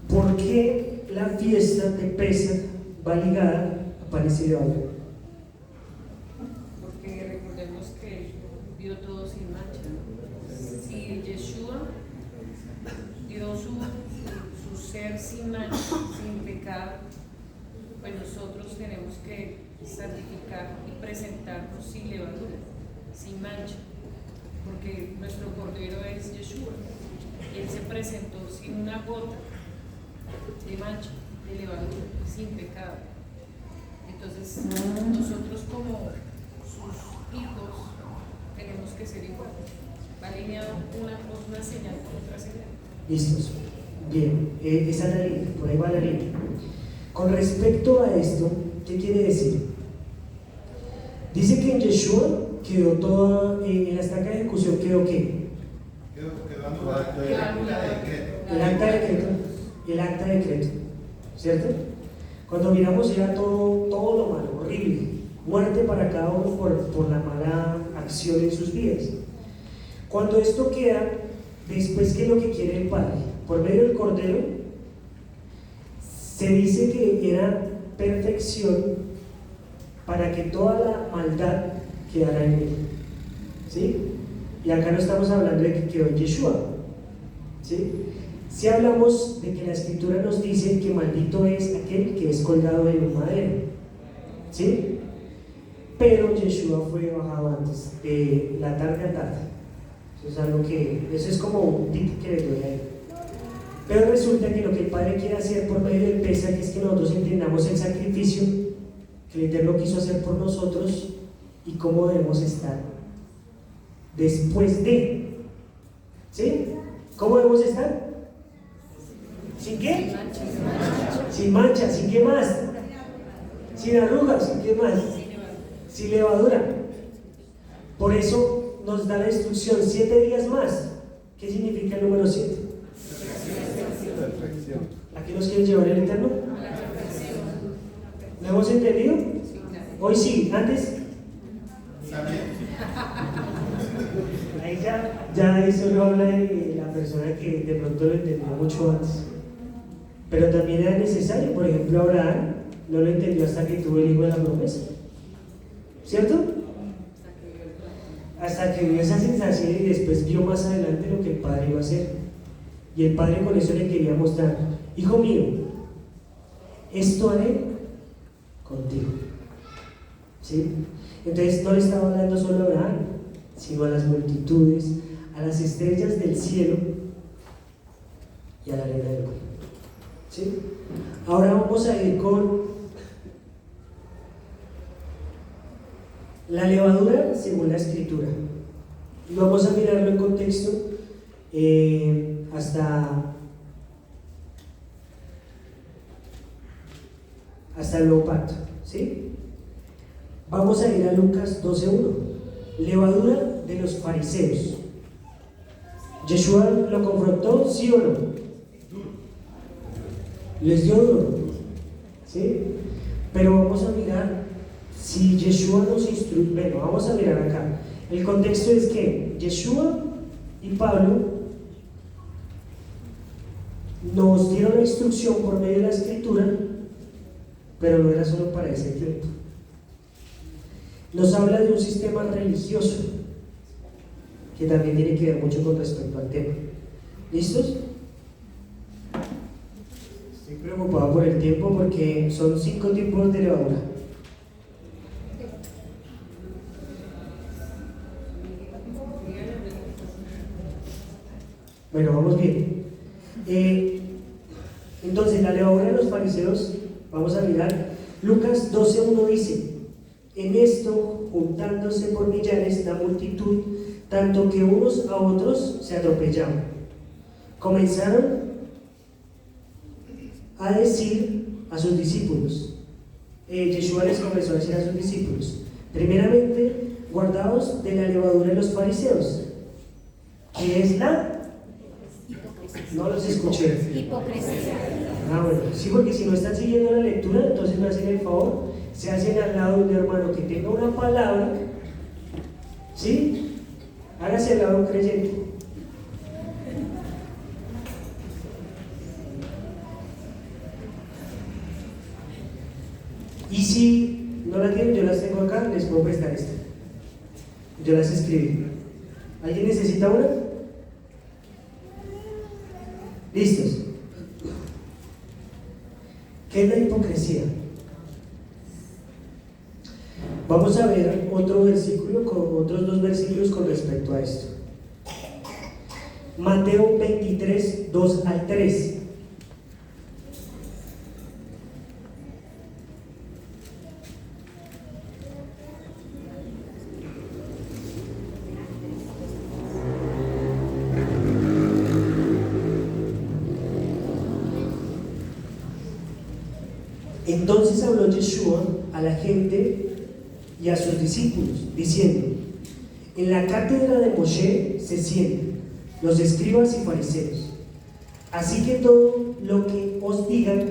¿Por qué la fiesta de Pesaj va ligada a panes sin levadura? Porque recordemos que dio todo sin mancha. Si Yeshua dio su ser sin mancha, sin pecado, pues nosotros tenemos que santificar y presentarnos sin levadura, sin mancha, porque nuestro Cordero es Yeshua y Él se presentó sin una gota de mancha, de levadura, sin pecado. Entonces nosotros como sus hijos tenemos que ser iguales. Va alineado una señal con otra señal. Listos. Bien, esa es la línea, por ahí va la línea. Con respecto a esto, ¿qué quiere decir? que en Yeshua quedó toda, en la estaca de ejecución quedó ¿qué? Quedó anulado el acta de decreto. El acta de decreto, ¿cierto? Cuando miramos era todo lo malo, horrible, muerte para cada uno por la mala acción en sus vidas. Cuando esto queda, después, ¿qué es lo que quiere el Padre? Por medio del Cordero, se dice que era perfección para que toda la maldad quedara en él, ¿sí? Y acá no estamos hablando de que quedó en Yeshua, ¿sí? Si hablamos de que la Escritura nos dice que maldito es aquel que es colgado en un madero, ¿sí? Pero Yeshua fue bajado antes, de la tarde a tarde. Eso es como un tip que le doy a él. Pero resulta que lo que el Padre quiere hacer por medio del Pesaj es que nosotros entendamos el sacrificio que el Eterno quiso hacer por nosotros y cómo debemos estar después de. ¿Sí? ¿Cómo debemos estar? ¿Sin qué? Sin mancha, ¿sin qué más? Sin arrugas, ¿sin qué más? Sin levadura. Por eso nos da la instrucción 7 días más. ¿Qué significa el número 7? Perfección. ¿A qué nos quiere llevar el Eterno? ¿Lo hemos entendido? Hoy sí, antes. También. Ahí ya eso no habla de la persona que de pronto lo entendió mucho antes. Pero también era necesario. Por ejemplo, Abraham no lo entendió hasta que tuvo el hijo de la promesa, ¿cierto? Hasta que vio esa sensación y después vio más adelante lo que el Padre iba a hacer. Y el Padre con eso le quería mostrar: hijo mío, esto haré contigo, ¿sí? Entonces no le estaba hablando solo a Abraham, sino a las multitudes, a las estrellas del cielo y a la arena del mar, ¿sí? Ahora vamos a ir con la levadura según la Escritura. Y vamos a mirarlo en contexto hasta el Nuevo Pacto, ¿sí? Vamos a ir a Lucas 12:1. Levadura de los fariseos. ¿Yeshua lo confrontó, sí o no? Les dio duro, ¿sí? Pero vamos a mirar si Yeshua nos instruye. Bueno, vamos a mirar acá. El contexto es que Yeshua y Pablo nos dieron la instrucción por medio de la Escritura, pero no era solo para ese tiempo. Nos habla de un sistema religioso que también tiene que ver mucho con respecto al tema. ¿Listos? Estoy preocupado por el tiempo porque son 5 tipos de levadura. Bueno, vamos bien. Entonces, la levadura de los fariseos, vamos a mirar. Lucas 12:1 dice: en esto, juntándose por millares la multitud, tanto que unos a otros se atropellaban, comenzaron a decir a sus discípulos. Yeshua les comenzó a decir a sus discípulos: primeramente, guardaos de la levadura de los fariseos, que es la... No los escuché. Hipocresía. Bueno, sí, porque si no están siguiendo la lectura, entonces me hacen el favor, se hacen al lado de un hermano que tenga una palabra, ¿sí? Hágase al lado de un creyente. Y si no la tienen, yo las tengo acá, les puedo prestar esta. Yo las escribí. ¿Alguien necesita una? ¿Listos? ¿Qué es la hipocresía? Vamos a ver otro versículo, otros 2 versículos con respecto a esto. Mateo 23, 2 al 3. Entonces habló Yeshua a la gente y a sus discípulos, diciendo: en la cátedra de Moshe se sientan los escribas y fariseos. Así que todo lo que os digan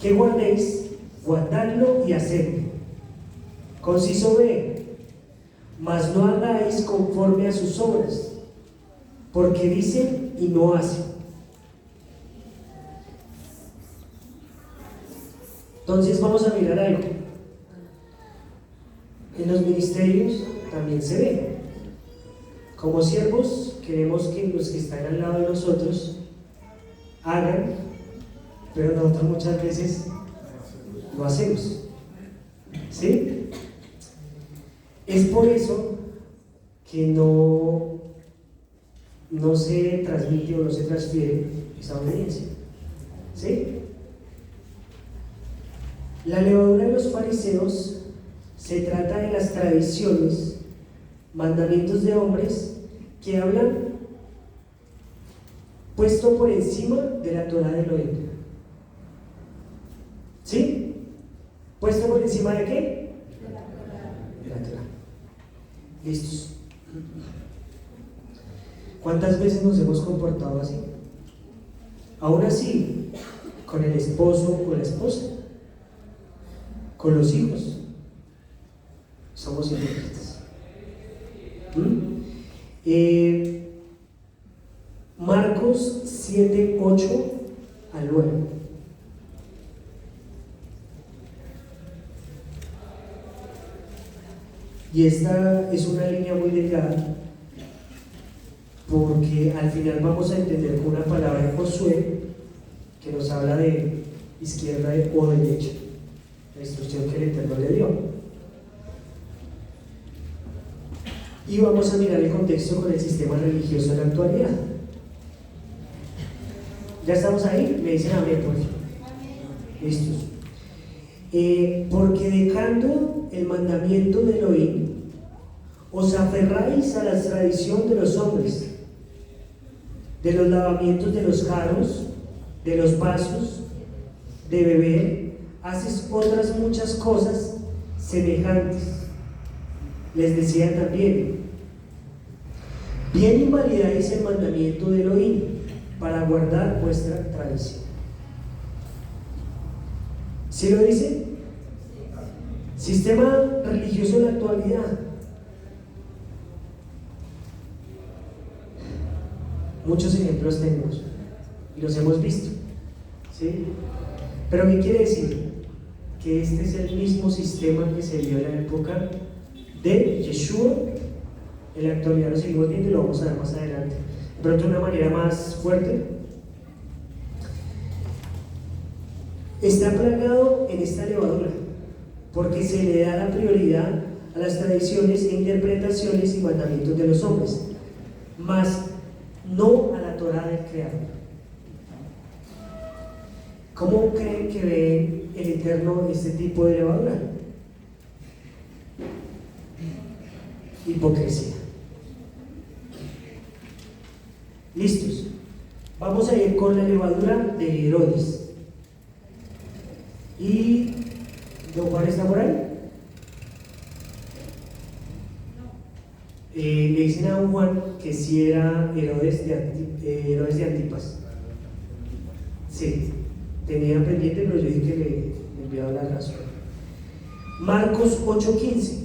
que guardéis, guardadlo y hacedlo. Conciso B: mas no hagáis conforme a sus obras, porque dicen y no hacen. Entonces vamos a mirar algo. En los ministerios también se ve. Como siervos queremos que los que están al lado de nosotros hagan, pero nosotros muchas veces lo hacemos. ¿Sí? Es por eso que no se transmite o no se transfiere esa obediencia. ¿Sí? La levadura de los fariseos se trata de las tradiciones, mandamientos de hombres que hablan puesto por encima de la Torá de Elohim. ¿Sí? ¿Puesto por encima de qué? De la Torá. ¿Listos? ¿Cuántas veces nos hemos comportado así? Aún así, con el esposo o la esposa, con los hijos, somos hipócritas. Marcos 7, 8 al 9. Y esta es una línea muy delgada, porque al final vamos a entender con una palabra en Josué que nos habla de izquierda o derecha, la instrucción que el Eterno le dio. Y vamos a mirar el contexto con el sistema religioso en la actualidad. ¿Ya estamos ahí? Me dicen amén, por favor. Listos. Porque dejando el mandamiento de Elohim, os aferráis a la tradición de los hombres, de los lavamientos de los jarros, de los vasos, de beber, haces otras muchas cosas semejantes. Les decía también: bien invalidáis el mandamiento de Elohim para guardar vuestra tradición. ¿Sí lo dice? Sistema religioso en la actualidad. Muchos ejemplos tenemos y los hemos visto, ¿sí? Pero ¿qué quiere decir? Que este es el mismo sistema que se dio en la época de Yeshua. En la actualidad lo seguimos viendo y lo vamos a ver más adelante, pero de una manera más fuerte. Está plagado en esta levadura porque se le da la prioridad a las tradiciones e interpretaciones y mandamientos de los hombres, mas no a la Torá del Creador. ¿Cómo creen que ve el Eterno este tipo de levadura? Hipocresía. ¿Listos? Vamos a ir con la levadura de Herodes. ¿Y don Juan está por ahí? Le dicen a don Juan que sí era Herodes de Antipas. Sí, tenía pendiente, pero yo dije que le enviaba la razón. Marcos 8:15.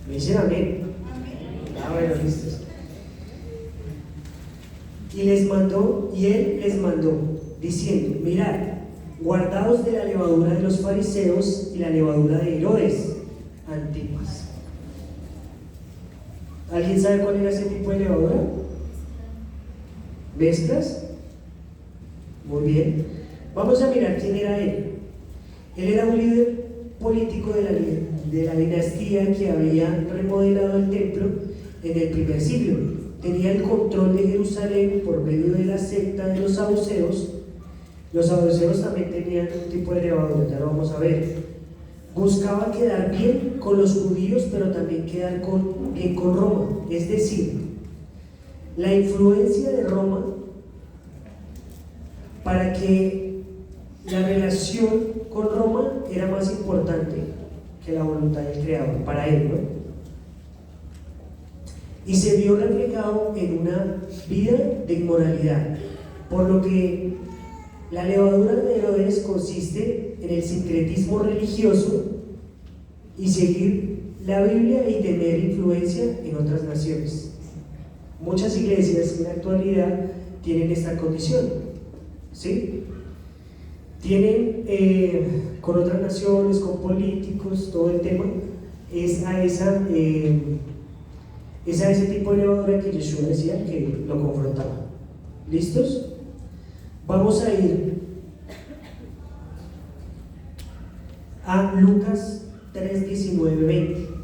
Me dicen amén. Bueno, listos. Y él les mandó, diciendo: mirad, guardaos de la levadura de los fariseos y la levadura de Herodes Antipas. ¿Alguien sabe cuál era ese tipo de levadura? ¿Mezclas? Muy bien. Vamos a mirar quién era él. Él era un líder político de la dinastía que había remodelado el templo en el primer siglo. Tenía el control de Jerusalén por medio de la secta de los saduceos. Los saduceos también tenían un tipo de levadura, ya lo vamos a ver. Buscaba quedar bien con los judíos, pero también quedar bien con Roma. Es decir, la influencia de Roma para que la relación con Roma era más importante que la voluntad del Creador para él, ¿no? Y se vio reflejado en una vida de inmoralidad, por lo que la levadura de Herodes consiste en el sincretismo religioso y seguir la Biblia y tener influencia en otras naciones. Muchas iglesias en la actualidad tienen esta condición, ¿sí? Tienen con otras naciones, con políticos, todo el tema, es a ese tipo de levadura que Yeshua decía que lo confrontaba. ¿Listos? Vamos a ir a Lucas 3, 19, 20.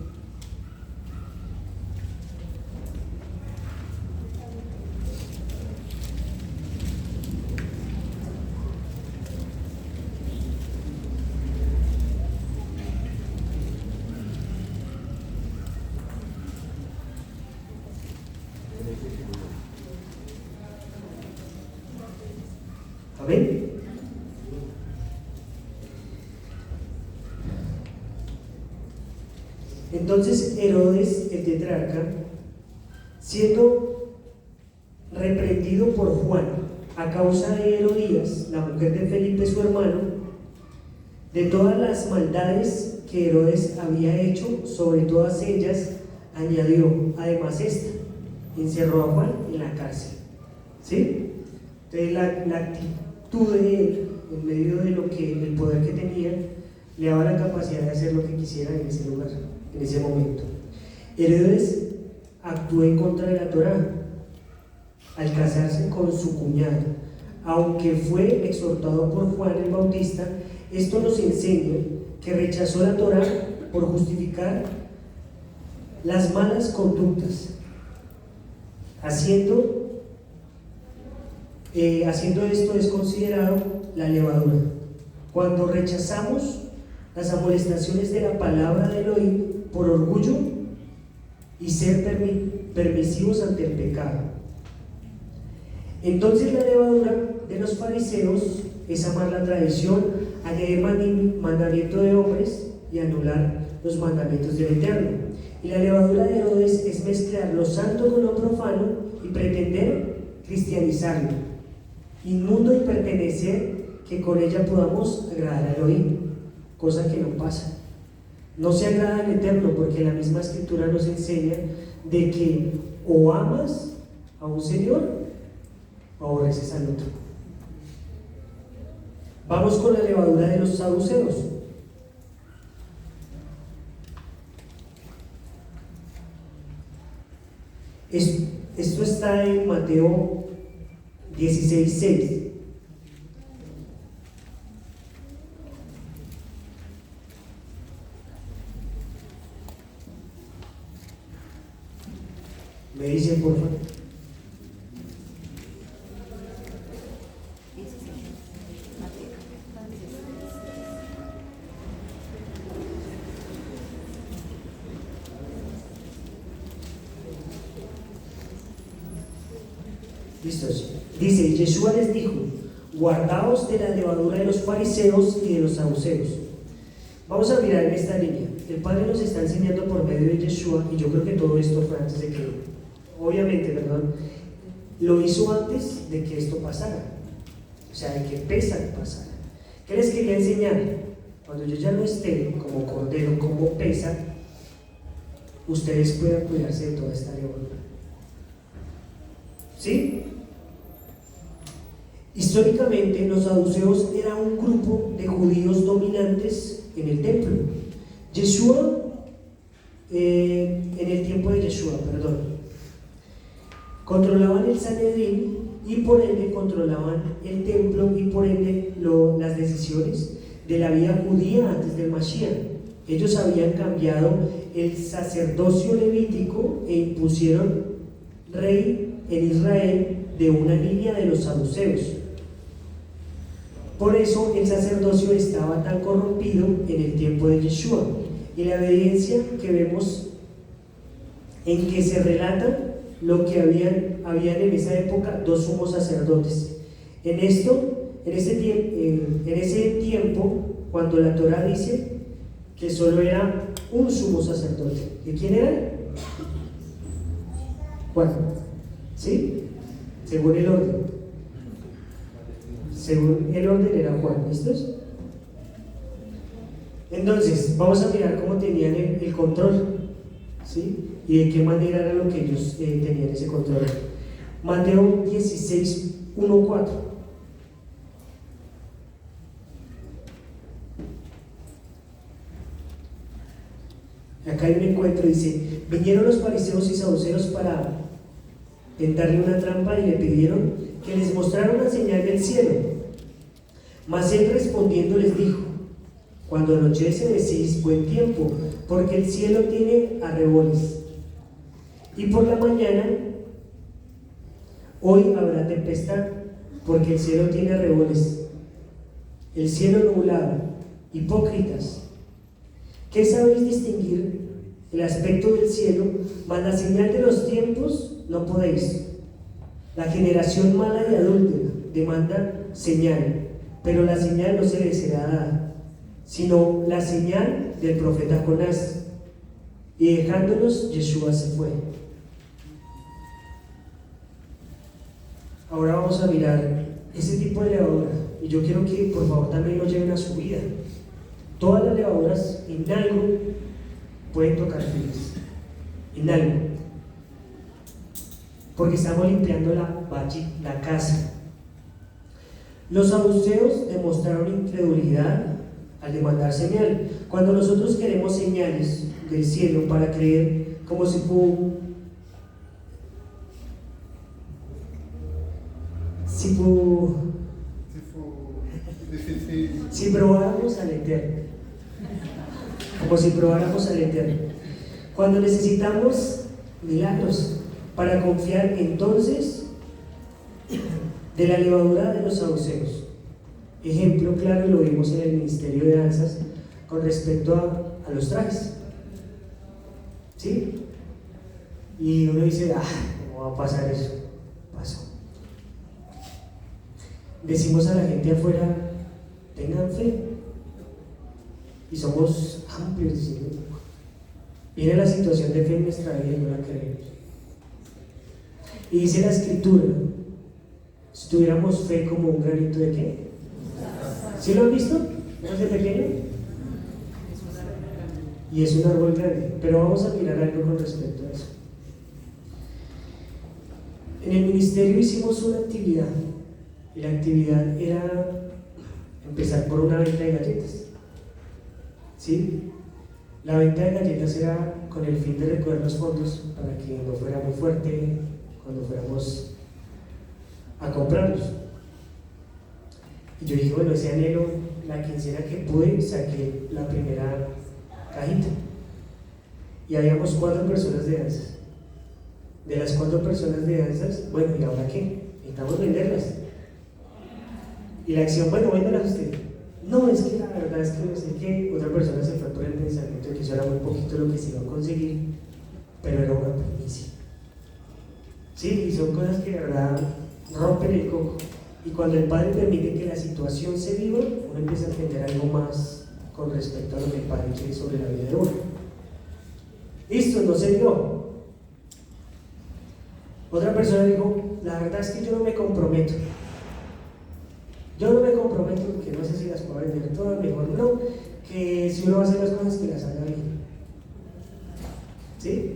Amén. Entonces Herodes, el tetrarca, siendo reprendido por Juan a causa de Herodías, la mujer de Felipe su hermano, de todas las maldades que Herodes había hecho, sobre todas ellas añadió además esta: encerró a Juan en la cárcel. ¿Sí? Entonces la actitud de él, en medio de lo que el poder que tenía, le daba la capacidad de hacer lo que quisiera en ese lugar, en ese momento. Herodes actuó en contra de la Torá al casarse con su cuñada. Aunque fue exhortado por Juan el Bautista, esto nos enseña que rechazó la Torá por justificar las malas conductas, haciendo esto es considerado la levadura. Cuando rechazamos las amonestaciones de la palabra de Elohim por orgullo y ser permisivos ante el pecado. Entonces la levadura de los fariseos es amar la tradición, añadir mandamiento de hombres y anular los mandamientos del Eterno. Y la levadura de Herodes es mezclar lo santo con lo profano y pretender cristianizarlo, inmundo, y pertenecer que con ella podamos agradar a Elohim, cosa que no pasa. No se agrada al Eterno, porque la misma Escritura nos enseña de que o amas a un Señor o aborreces al otro. Vamos con la levadura de los saduceos. Esto está en Mateo 16:6. Me dicen, por favor. Listos. Dice: Yeshua les dijo: guardaos de la levadura de los fariseos y de los saduceos. Vamos a mirar en esta línea. El Padre nos está enseñando por medio de Yeshua, y yo creo que todo esto fue antes de que, obviamente, perdón, lo hizo antes de que esto pasara, o sea, de que Pesach pasara. ¿Qué les quería enseñar? Cuando yo ya no esté como cordero, como Pesach, ustedes puedan cuidarse de toda esta levadura. ¿Sí? Históricamente los saduceos eran un grupo de judíos dominantes en el templo. En el tiempo de Yeshua, controlaban el Sanedrín y por ende controlaban el templo y por ende las decisiones de la vida judía antes del Mashiach. Ellos habían cambiado el sacerdocio levítico e impusieron rey en Israel de una línea de los saduceos. Por eso el sacerdocio estaba tan corrompido en el tiempo de Yeshua. y la evidencia que vemos en que se relata lo que habían en esa época dos sumos sacerdotes. En ese tiempo, cuando la Torá dice que solo era un sumo sacerdote. ¿Y quién era? Juan. ¿Sí? Según el orden. Según el orden era Juan. ¿Listos? Entonces, vamos a mirar cómo tenían el control. ¿Sí? Y de qué manera era lo que ellos tenían ese control. Mateo 16, 1, 4. Acá hay un encuentro, dice: vinieron los fariseos y saduceos para tentarle una trampa y le pidieron que les mostrara una señal del cielo. Mas él respondiendo les dijo: cuando anochece decís buen tiempo, porque el cielo tiene arreboles. Y por la mañana, hoy habrá tempestad, porque el cielo tiene arreboles. El cielo nublado. Hipócritas, ¿qué sabéis distinguir el aspecto del cielo? Mas la señal de los tiempos no podéis. La generación mala y adúltera demanda señal, pero la señal no se le será dada, sino la señal del profeta Jonás. Y dejándolos, Yeshua se fue. Ahora vamos a mirar ese tipo de levadura, y yo quiero que por favor también lo lleven a su vida. Todas las levaduras en algo pueden tocar fibras, en algo, porque estamos limpiando la casa. Los saduceos demostraron incredulidad al demandar señal. Cuando nosotros queremos señales del cielo para creer, como si probáramos al Eterno, como si probáramos al Eterno. Cuando necesitamos milagros para confiar, entonces, de la levadura de los saduceos. Ejemplo claro lo vimos en el ministerio de danzas con respecto a los trajes. ¿Sí? Y uno dice: ¿cómo va a pasar eso? Pasó. Decimos a la gente afuera: tengan fe. Y somos amplios diciendo: viene la situación de fe en nuestra vida y no la creemos. Y dice la Escritura: si tuviéramos fe como un granito de ¿qué? ¿Sí lo han visto? ¿No es de pequeño? Y es un árbol grande. Pero vamos a mirar algo con respecto a eso. En el ministerio hicimos una actividad, y la actividad era empezar por una venta de galletas. ¿Sí? La venta de galletas era con el fin de recoger los fondos para que no fuera muy fuerte cuando fuéramos a comprarlos. Y yo dije: bueno, ese anhelo, la quincena que pude, saqué la primera cajita. Y habíamos 4 personas de danzas. De las 4 personas de danzas, bueno, ¿y ahora qué? Necesitamos venderlas. Y la acción: bueno, véndalas usted. No, es que la verdad es que no sé qué. Otra persona se fue por el pensamiento de que eso era muy poquito lo que se iba a conseguir, pero era una primicia. Sí, y son cosas que de verdad rompen el coco. Y cuando el Padre permite que la situación se viva, uno empieza a entender algo más con respecto a lo que el Padre quiere sobre la vida de uno. Listo, no se dio. Otra persona dijo: la verdad es que yo no me comprometo. Yo no me comprometo porque no sé si las puedo vender todas, mejor no, que si uno va a hacer las cosas que las haga bien. ¿Sí?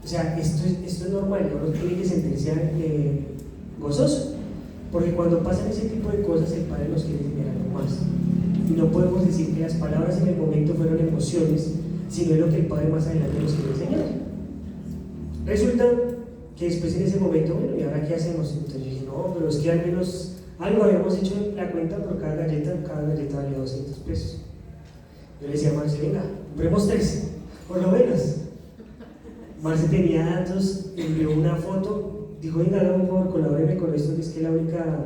O sea, esto es normal, uno tiene que sentirse gozoso, porque cuando pasan ese tipo de cosas el Padre nos quiere enseñar algo más. Y no podemos decir que las palabras en el momento fueron emociones, sino es lo que el Padre más adelante nos quiere enseñar. Resulta que después en ese momento, bueno, ¿y ahora qué hacemos? Entonces yo dije: no, pero es que al menos algo habíamos hecho en la cuenta por cada galleta valía 200 pesos. Yo le decía a Marce: venga, compremos 3, por lo menos. Marce tenía datos, envió una foto, dijo: venga, por favor, colabóreme con esto, que es que la última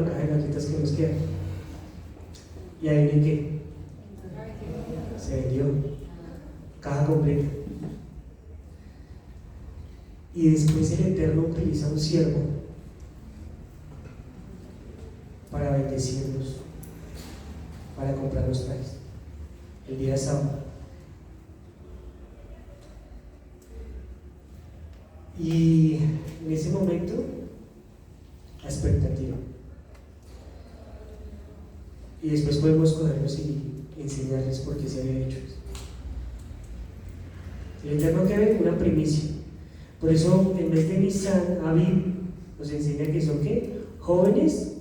caja de galletas que nos queda. Y ahí ven que se vendió. caja completa. Y después el Eterno utiliza un siervo para bendecirnos, para comprar los trajes, el día sábado. Y en ese momento, la expectativa. Y después podemos cogernos y enseñarles por qué se había hecho eso. El Eterno que ve una primicia. Por eso, en vez de Nisan, Abib nos enseña que son ¿qué? Jóvenes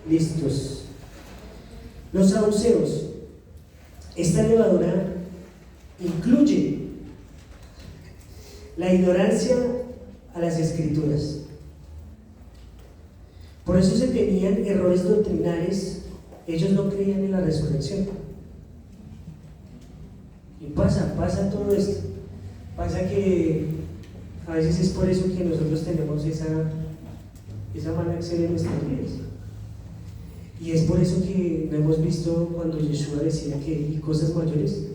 listos. Los saduceos. Esta levadura incluye la ignorancia a las escrituras. Por eso se tenían errores doctrinales. Ellos no creían en la resurrección. Y pasa todo esto. Pasa que a veces es por eso que nosotros tenemos esa mala acción en nuestras vidas. Y es por eso que no hemos visto cuando Yeshua decía que y cosas mayores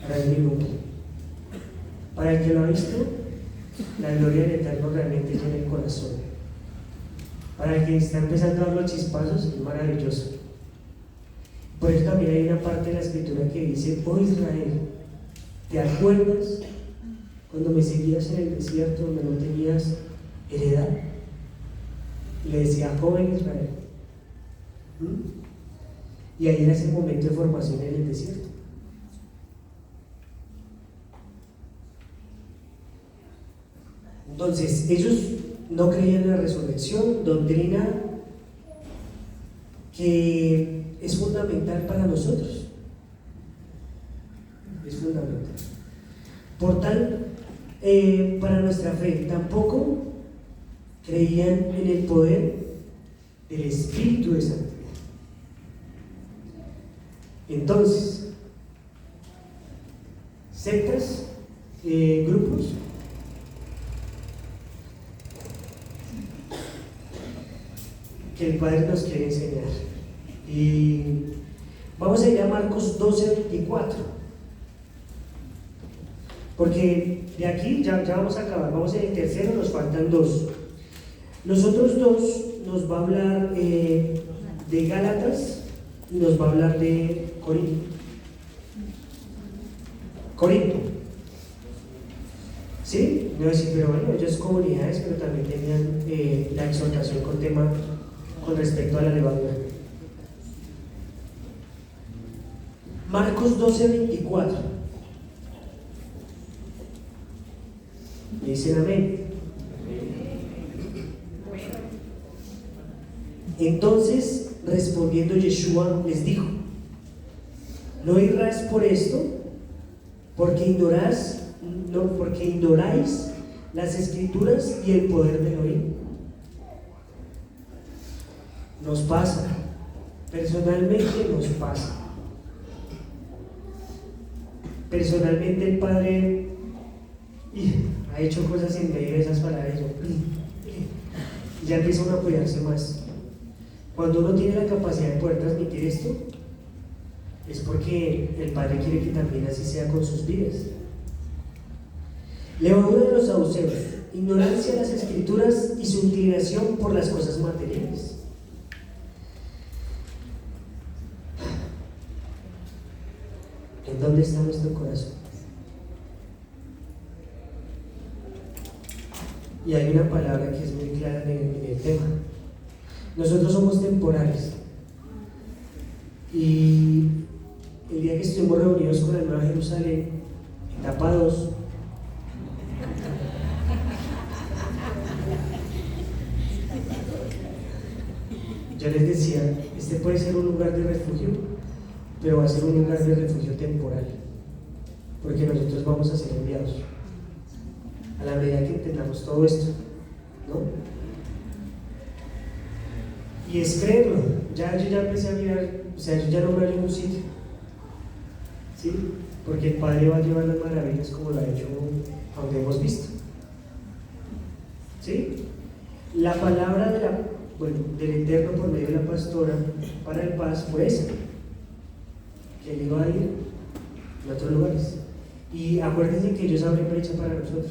harán mi nombre. Para el que lo ha visto, la gloria del Eterno realmente llena el corazón. Para el que está empezando a dar los chispazos, es maravilloso. Por eso también hay una parte de la escritura que dice: oh Israel, ¿te acuerdas cuando me seguías en el desierto donde no tenías heredad? Le decía: joven Israel. Y ahí era ese momento de formación en el desierto. Entonces, ellos no creían en la resurrección, doctrina que es fundamental para nosotros. Es fundamental. Por tal, para nuestra fe, tampoco creían en el poder del Espíritu de Santidad. Entonces, sectas, grupos, que el Padre nos quiere enseñar. Y vamos a ir a Marcos 12:24, porque de aquí ya vamos a acabar. Vamos en el tercero, nos faltan dos. Los otros dos nos va a hablar de Gálatas y nos va a hablar de Corinto. ¿Sí? Me voy a decir, pero bueno, ellos comunidades, pero también tenían la exhortación con respecto a la levadura. Marcos 12:24. Dicen amén. Entonces, respondiendo Yeshua, les dijo: no irás por esto, porque ignoráis las escrituras y el poder de Elohim. Nos pasa, personalmente nos pasa. Personalmente el Padre ha hecho cosas en medio de esas palabras y ya empieza uno a cuidarse más. Cuando uno tiene la capacidad de poder transmitir esto, es porque el Padre quiere que también así sea con sus vidas. Levadura de los saduceos, ignorancia de las escrituras y su inclinación por las cosas materiales. ¿En dónde está nuestro corazón? Y hay una palabra que es muy clara en el tema. Nosotros somos temporales. Y el día que estuvimos reunidos con la Nueva Jerusalén, etapa 2, yo les decía, este puede ser un lugar de refugio, pero va a ser un lugar de refugio temporal, porque nosotros vamos a ser enviados a la medida que entendamos todo esto, ¿no? Y es creerlo. Yo ya empecé a mirar, o sea, yo ya no me hallo en un sitio, ¿sí? Porque el Padre va a llevar las maravillas como lo ha hecho donde hemos visto, ¿sí? La palabra bueno, del Eterno por medio de la pastora para el paz fue esa, que él iba a ir a otros lugares. Y acuérdense que ellos abren brecha para nosotros.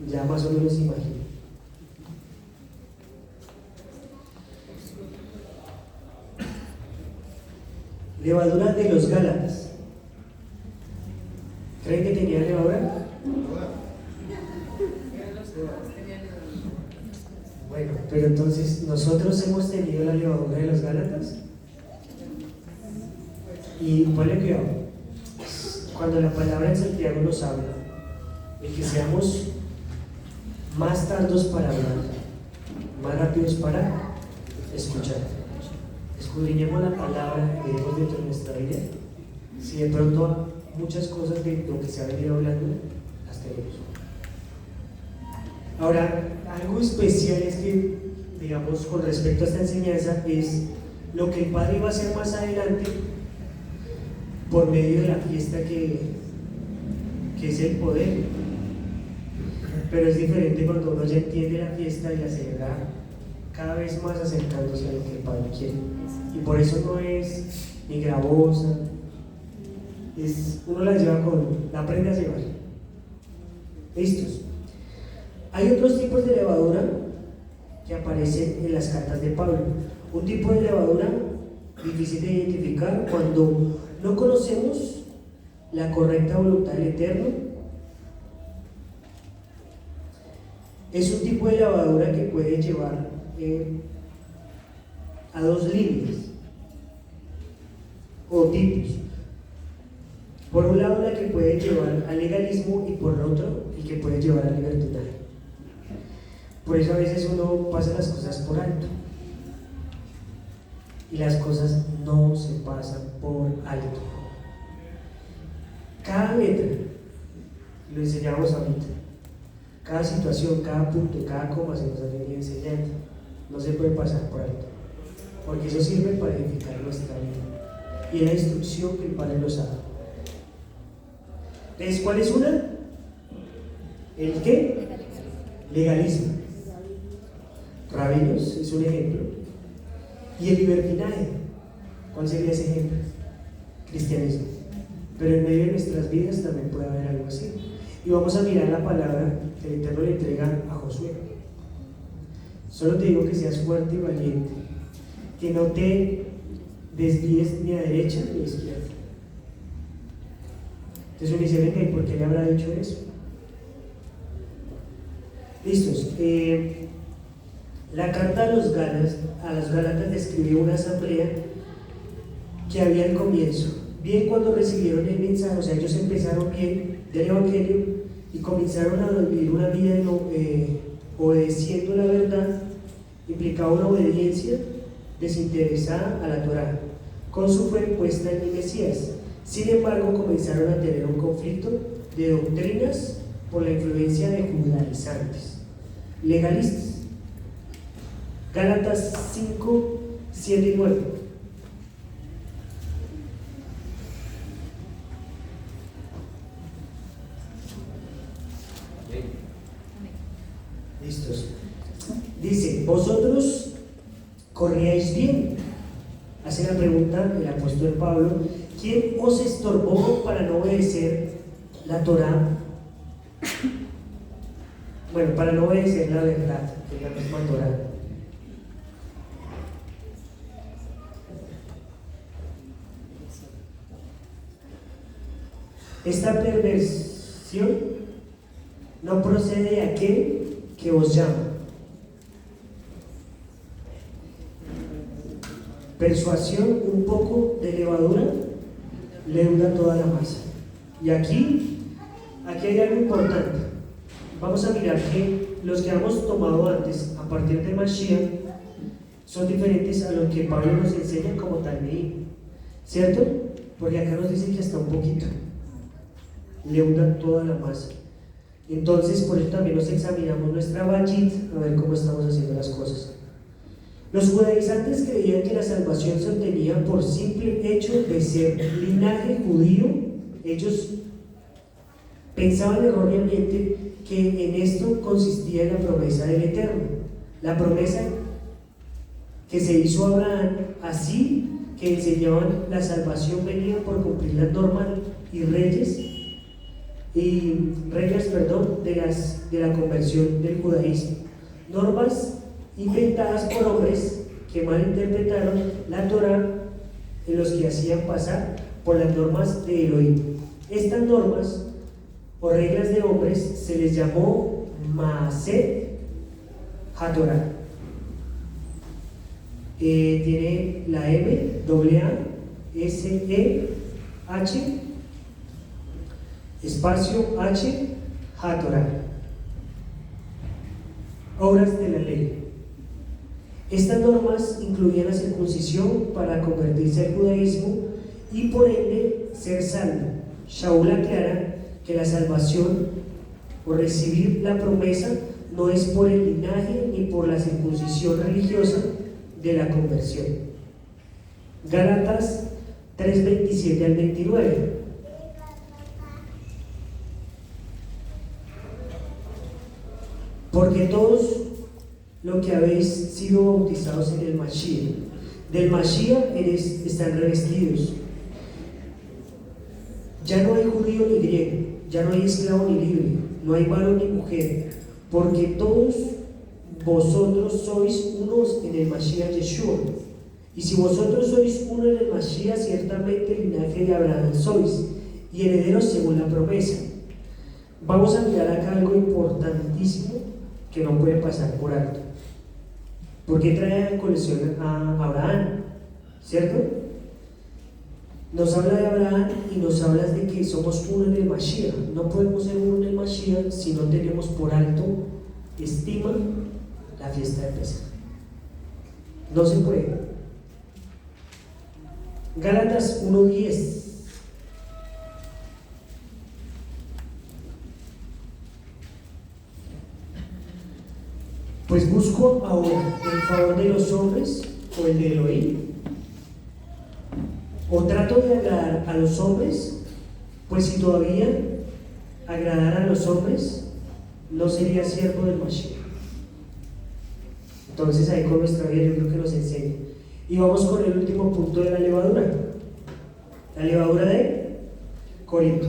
Ya más o menos se imagina. Levadura de los Gálatas. ¿Creen que tenía levadura? Bueno, pero entonces, ¿nosotros hemos tenido la levadura de los Gálatas? Y ponle cuidado, cuando la palabra en Santiago nos habla de que seamos más tardos para hablar, más rápidos para escuchar. Escudriñemos la palabra que vemos dentro de nuestra vida. Si de pronto muchas cosas de lo que se ha venido hablando las tenemos. Ahora, algo especial es que, digamos, con respecto a esta enseñanza, es lo que el Padre va a hacer más adelante por medio de la fiesta que es el poder. Pero es diferente cuando uno ya entiende la fiesta y la celebra cada vez más acercándose a lo que el Padre quiere. Y por eso no es ni gravosa, uno la lleva la aprende a llevar. ¿Listos? Hay otros tipos de levadura que aparecen en las cartas de Pablo. Un tipo de levadura difícil de identificar cuando no conocemos la correcta voluntad del Eterno. Es un tipo de levadura que puede llevar a dos líneas o tipos. Por un lado, la que puede llevar al legalismo, y por otro, el que puede llevar al libertinaje. Por eso a veces uno pasa las cosas por alto, y las cosas no se pasan por alto. Cada letra, lo enseñamos ahorita, cada situación, cada punto, cada coma se nos ha venido enseñando, no se puede pasar por alto, porque eso sirve para edificar nuestra vida y la instrucción que el Padre nos ha dado. Entonces, ¿cuál es una? ¿El qué? Legalismo. Rabinos es un ejemplo. Y el libertinaje, ¿cuál sería ese ejemplo? Cristianismo. Pero en medio de nuestras vidas también puede haber algo así. Y vamos a mirar la palabra que el Eterno le entrega a Josué. Solo te digo que seas fuerte y valiente, que no te desvíes ni a derecha ni a izquierda. Entonces uno dice, venga, ¿y por qué le habrá dicho eso? Listos. La carta a los Gálatas describió una asamblea que había al comienzo, bien cuando recibieron el mensaje, o sea, ellos empezaron bien del Evangelio y comenzaron a vivir una vida obedeciendo la verdad. Implicaba una obediencia desinteresada a la Torá, con su fe puesta en el Mesías. Sin embargo, comenzaron a tener un conflicto de doctrinas por la influencia de judaizantes, legalistas. Gálatas 5, 7 y 9. Listos. Dice, vosotros corríais bien. Hace la pregunta el apóstol Pablo, ¿quién os estorbó para no obedecer la Torá? Bueno, para no obedecer la verdad, que es la misma Torá. Esta perversión no procede de aquel que os llama. Persuasión, un poco de levadura leuda toda la masa. Y aquí hay algo importante. Vamos a mirar que los que hemos tomado antes, a partir de Mashiach, son diferentes a lo que Pablo nos enseña como Talmidín, ¿cierto? Porque acá nos dice que hasta un poquito leuda toda la masa. Entonces, por eso también nos examinamos nuestra Bajit, a ver cómo estamos haciendo las cosas. Los judaizantes creían que la salvación se obtenía por simple hecho de ser linaje judío. Ellos pensaban erróneamente que en esto consistía la promesa del Eterno, La promesa que se hizo a Abraham, así que enseñaban la salvación, venía por cumplir las normas y reglas, de la conversión del judaísmo. Normas inventadas por hombres que malinterpretaron la Torá, en los que hacían pasar por las normas de Elohim. Estas normas o reglas de hombres se les llamó Maaset HaTorah. Tiene la M, A-S-E-H, espacio H, HaTorah. Obras de la ley. Estas normas incluían la circuncisión para convertirse al judaísmo y por ende ser salvo. Shaul aclara que la salvación o recibir la promesa no es por el linaje ni por la circuncisión religiosa de la conversión. Gálatas 3:27 al 29. Porque todos lo que habéis sido bautizados en el Mashiach, del Mashiach están revestidos. Ya no hay judío ni griego, ya no hay esclavo ni libre, no hay varón ni mujer, porque todos vosotros sois unos en el Mashiach Yeshua. Y si vosotros sois uno en el Mashiach, ciertamente el linaje de Abraham sois, y herederos según la promesa. Vamos a mirar acá algo importantísimo que no puede pasar por alto. ¿Por qué trae a colección a Abraham? ¿Cierto? Nos habla de Abraham y nos habla de que somos uno en el Mashiach. No podemos ser uno en el Mashiach si no tenemos por alto estima la fiesta de Pesaj. No se puede. Gálatas 1:10. Pues busco ahora el favor de los hombres o el de Elohim, o trato de agradar a los hombres, pues si todavía agradara a los hombres, no sería siervo del Mashiach. Entonces ahí con nuestra vida yo creo que nos enseña. Y vamos con el último punto de la levadura de Corinto.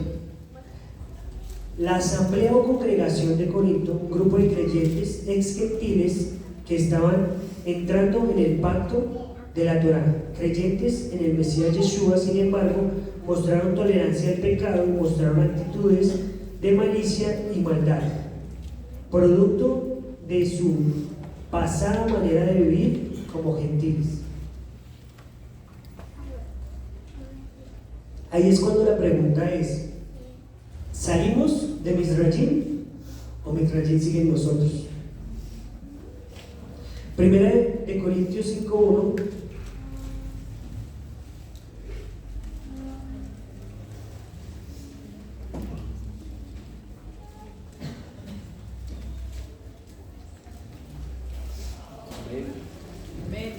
La asamblea o congregación de Corinto, un grupo de creyentes ex-gentiles que estaban entrando en el pacto de la Torá, creyentes en el Mesías Yeshua, sin embargo, mostraron tolerancia al pecado y mostraron actitudes de malicia y maldad, producto de su pasada manera de vivir como gentiles. Ahí es cuando la pregunta es: ¿salimos de Mizrayim o Mizrayim sigue en nosotros? Primera de Corintios 5:1.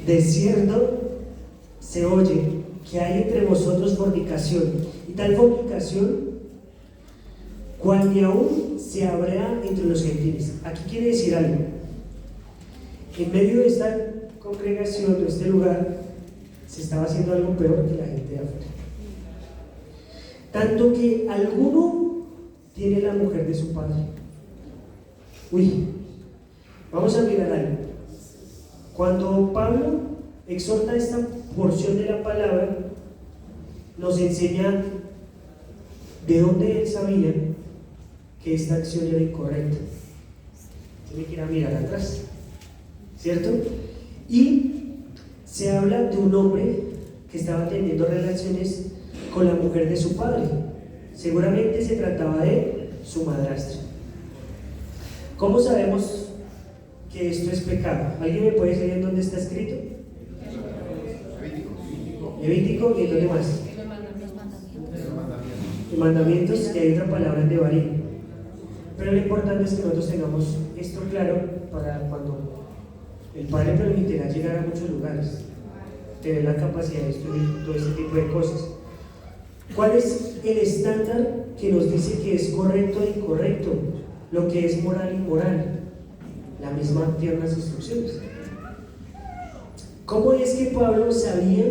De cierto se oye que hay entre vosotros fornicación, y tal fornicación cual ni aún se habrá entre los gentiles. Aquí quiere decir algo. En medio de esta congregación, de este lugar, se estaba haciendo algo peor que la gente de afuera. Tanto que alguno tiene la mujer de su padre. Vamos a mirar algo. Cuando Pablo exhorta esta porción de la palabra, nos enseña de dónde él sabía que esta acción era incorrecta. Tiene que ir a mirar atrás, ¿cierto? Y se habla de un hombre que estaba teniendo relaciones con la mujer de su padre. Seguramente se trataba de su madrastra. ¿Cómo sabemos que esto es pecado? ¿Alguien me puede decir en dónde está escrito? Levítico, ¿y en dónde más? Los mandamientos, y hay otra palabra en Devarim. Pero lo importante es que nosotros tengamos esto claro para cuando el Padre permitirá llegar a muchos lugares, tener la capacidad de estudiar todo este tipo de cosas. ¿Cuál es el estándar que nos dice que es correcto e incorrecto? Lo que es moral e inmoral. las mismas tiernas instrucciones. ¿Cómo es que Pablo sabía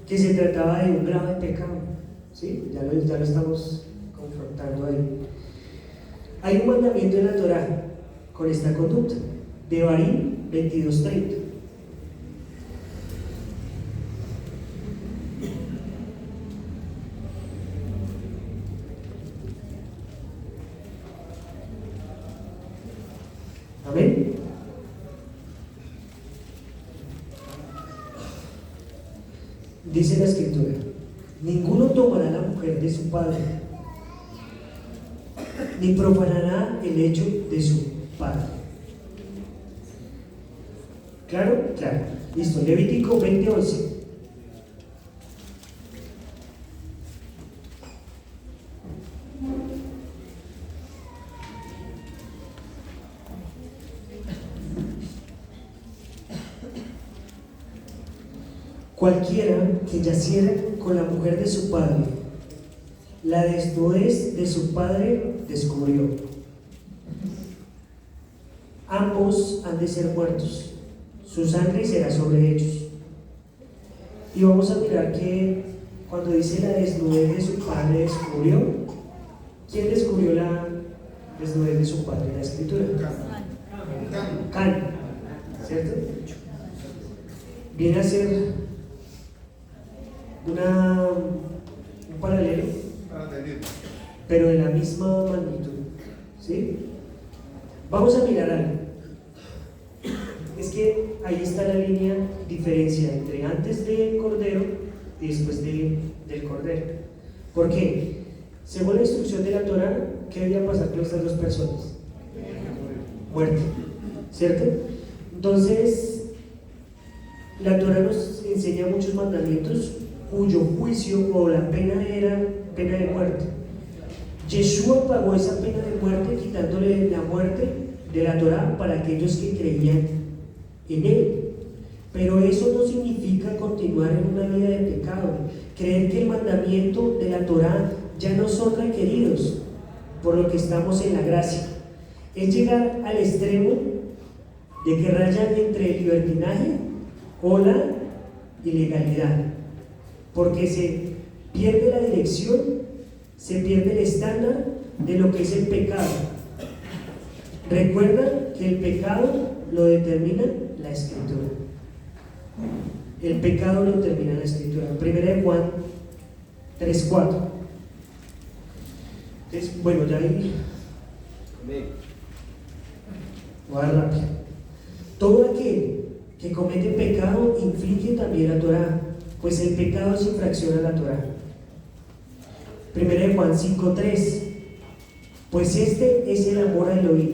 que se trataba de un grave pecado? ¿Sí? Ya lo estamos confrontando ahí. Hay un mandamiento en la Torá con esta conducta, Devarim 22:30. Amén. Dice la escritura: ninguno tomará la mujer de su padre, ni profanará el hecho de su padre. ¿Claro? Claro. Listo. Levítico 20:11. Cualquiera que yaciera con la mujer de su padre, la desnudez de su padre descubrió. Ambos han de ser muertos, su sangre será sobre ellos. Y vamos a mirar que cuando dice la desnudez de su padre descubrió, ¿quién descubrió la desnudez de su padre en la escritura? Can, ¿cierto? Viene a ser un paralelo, pero de la misma magnitud, ¿sí? Vamos a mirar algo. Es que ahí está la línea diferencia entre antes del cordero y después del cordero. ¿Por qué? Según la instrucción de la Torá, ¿qué debía pasar con estas dos personas? Muerte, ¿cierto? Entonces, la Torá nos enseña muchos mandamientos cuyo juicio o la pena era pena de muerte. Yeshua pagó esa pena de muerte quitándole la muerte de la Torá para aquellos que creían en él. Pero eso no significa continuar en una vida de pecado, creer que el mandamiento de la Torá ya no son requeridos, por lo que estamos en la gracia. Es llegar al extremo de que rayan entre el libertinaje o la ilegalidad, porque se pierde la dirección, se pierde el estándar de lo que es el pecado. Recuerda que el pecado lo determina la Escritura. El pecado lo determina la Escritura. Primera de Juan 3:4. Entonces, bueno, ya ahí voy a dar rápido. Todo aquel que comete pecado infringe también la Torá, pues el pecado es infracción a la Torá. Primera de Juan 5:3. Pues este es el amor a Elohim,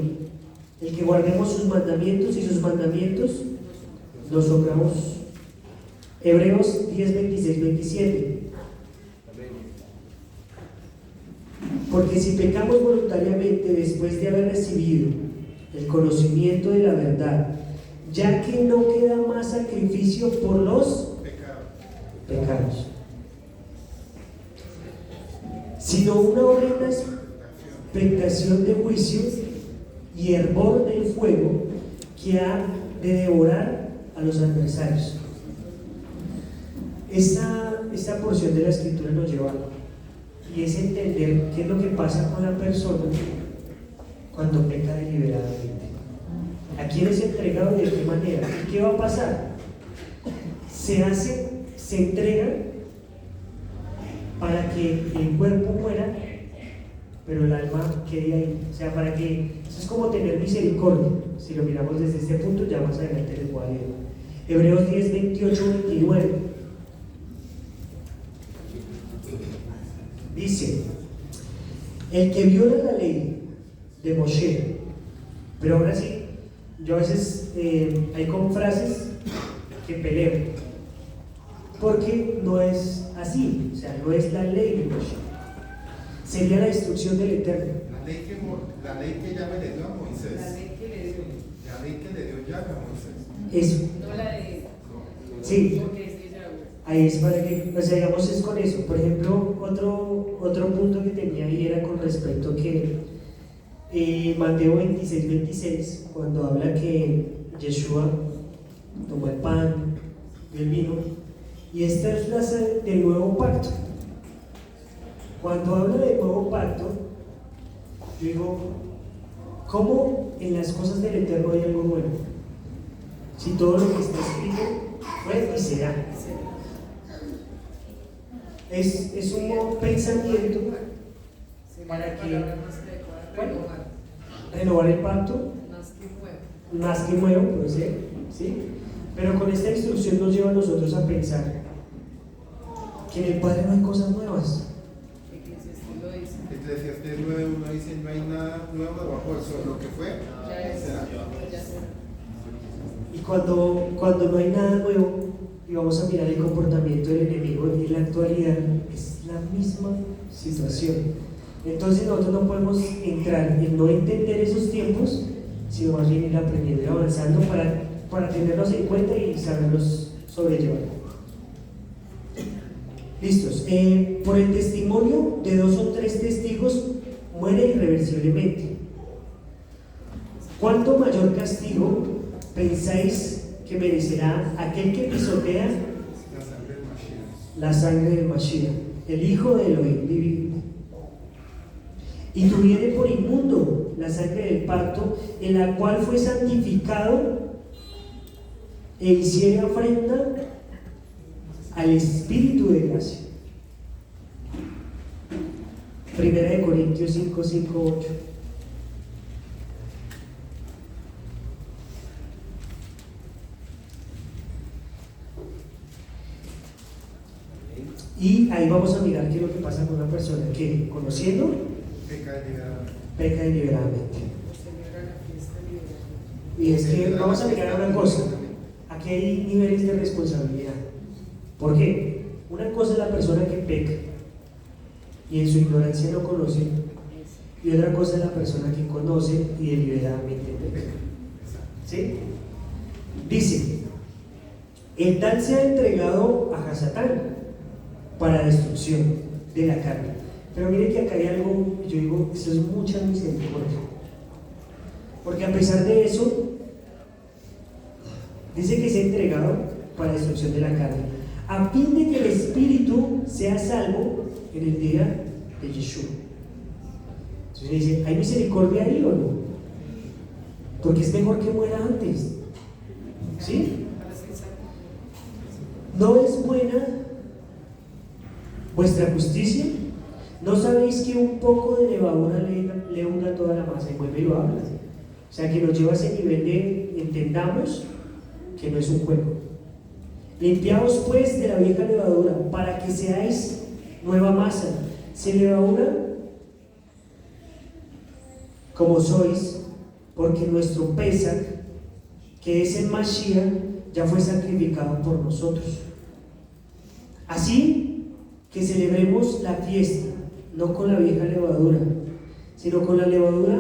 el que guardemos sus mandamientos, y sus mandamientos los honramos. Hebreos 10:26-27. Porque si pecamos voluntariamente después de haber recibido el conocimiento de la verdad, ya que no queda más sacrificio por los pecados, sino una horrenda expectación de juicio y hervor del fuego que ha de devorar a los adversarios. Esta porción de la Escritura nos lleva, y es entender qué es lo que pasa con la persona cuando peca deliberadamente. ¿A quién es entregado y de qué manera? ¿Y qué va a pasar? Se entrega para que el cuerpo muera, pero el alma quede ahí. O sea, para que eso es como tener misericordia. Si lo miramos desde este punto, ya más adelante les voy a leer. Hebreos 10:28-29 dice: el que viola la ley de Moshe. Pero ahora sí, yo a veces hay con frases que peleo, porque no es así. O sea, no es la ley de Moshe, sería la instrucción del Eterno. La ley que ya le dio a Moisés. La ley que le dio. La ley que le dio ya a Moisés. Eso. No la de. Sí. Porque es de Yahweh. Ahí es para que, o sea, digamos, es con eso. Por ejemplo, otro punto que tenía ahí era con respecto que Mateo 26, cuando habla que Yeshua tomó el pan y el vino, y esta es la del nuevo pacto. Cuando habla del nuevo pacto, yo digo, ¿cómo en las cosas del Eterno hay algo nuevo? Si todo lo que está escrito fue y será. Es un pensamiento para que renovar el pacto, más que nuevo, puede ser, ¿sí? Pero con esta instrucción nos lleva a nosotros a pensar que en el Padre no hay cosas nuevas. Eclesiastés 9:1 dice: no hay nada nuevo bajo el sol, lo que fue, será. Y cuando no hay nada nuevo, y vamos a mirar el comportamiento del enemigo en la actualidad, es la misma situación. Entonces nosotros no podemos entrar en no entender esos tiempos, sino más bien ir aprendiendo y avanzando para tenerlos en cuenta y saberlos sobrellevar. Listos. Por el testimonio de 2 o 3 testigos muere irreversiblemente. ¿Cuánto mayor castigo pensáis que merecerá aquel que pisotea la sangre del Mashiach, el Hijo de Elohim viviente, y tuviere por inmundo la sangre del pacto, en la cual fue santificado, e hiciere afrenta al Espíritu de gracia? Primera de Corintios 5:8. Y ahí vamos a mirar qué es lo que pasa con una persona que, conociendo, peca deliberadamente. Y es que vamos a mirar una cosa: aquí hay niveles de responsabilidad. ¿Por qué? Una cosa es la persona que peca y en su ignorancia no conoce, y otra cosa es la persona que conoce y deliberadamente peca. ¿Sí? Dice: el tal se ha entregado a Hasatán para destrucción de la carne. Pero mire que acá hay algo, yo digo, eso es mucha misericordia. Porque a pesar de eso, dice que se ha entregado para destrucción de la carne, a fin de que el espíritu sea salvo en el día de Yeshua. Entonces dice, ¿hay misericordia ahí o no? Porque es mejor que muera antes. ¿Sí? ¿No es buena vuestra justicia? ¿No sabéis que un poco de levadura leuda toda la masa? Y vuelve y lo habla. O sea, que nos lleva a ese nivel de entendamos que no es un juego. Limpiaos pues de la vieja levadura, para que seáis nueva masa, sin levadura, como sois, porque nuestro Pesach, que es el Mashiach, ya fue sacrificado por nosotros. Así que celebremos la fiesta, no con la vieja levadura, sino con la levadura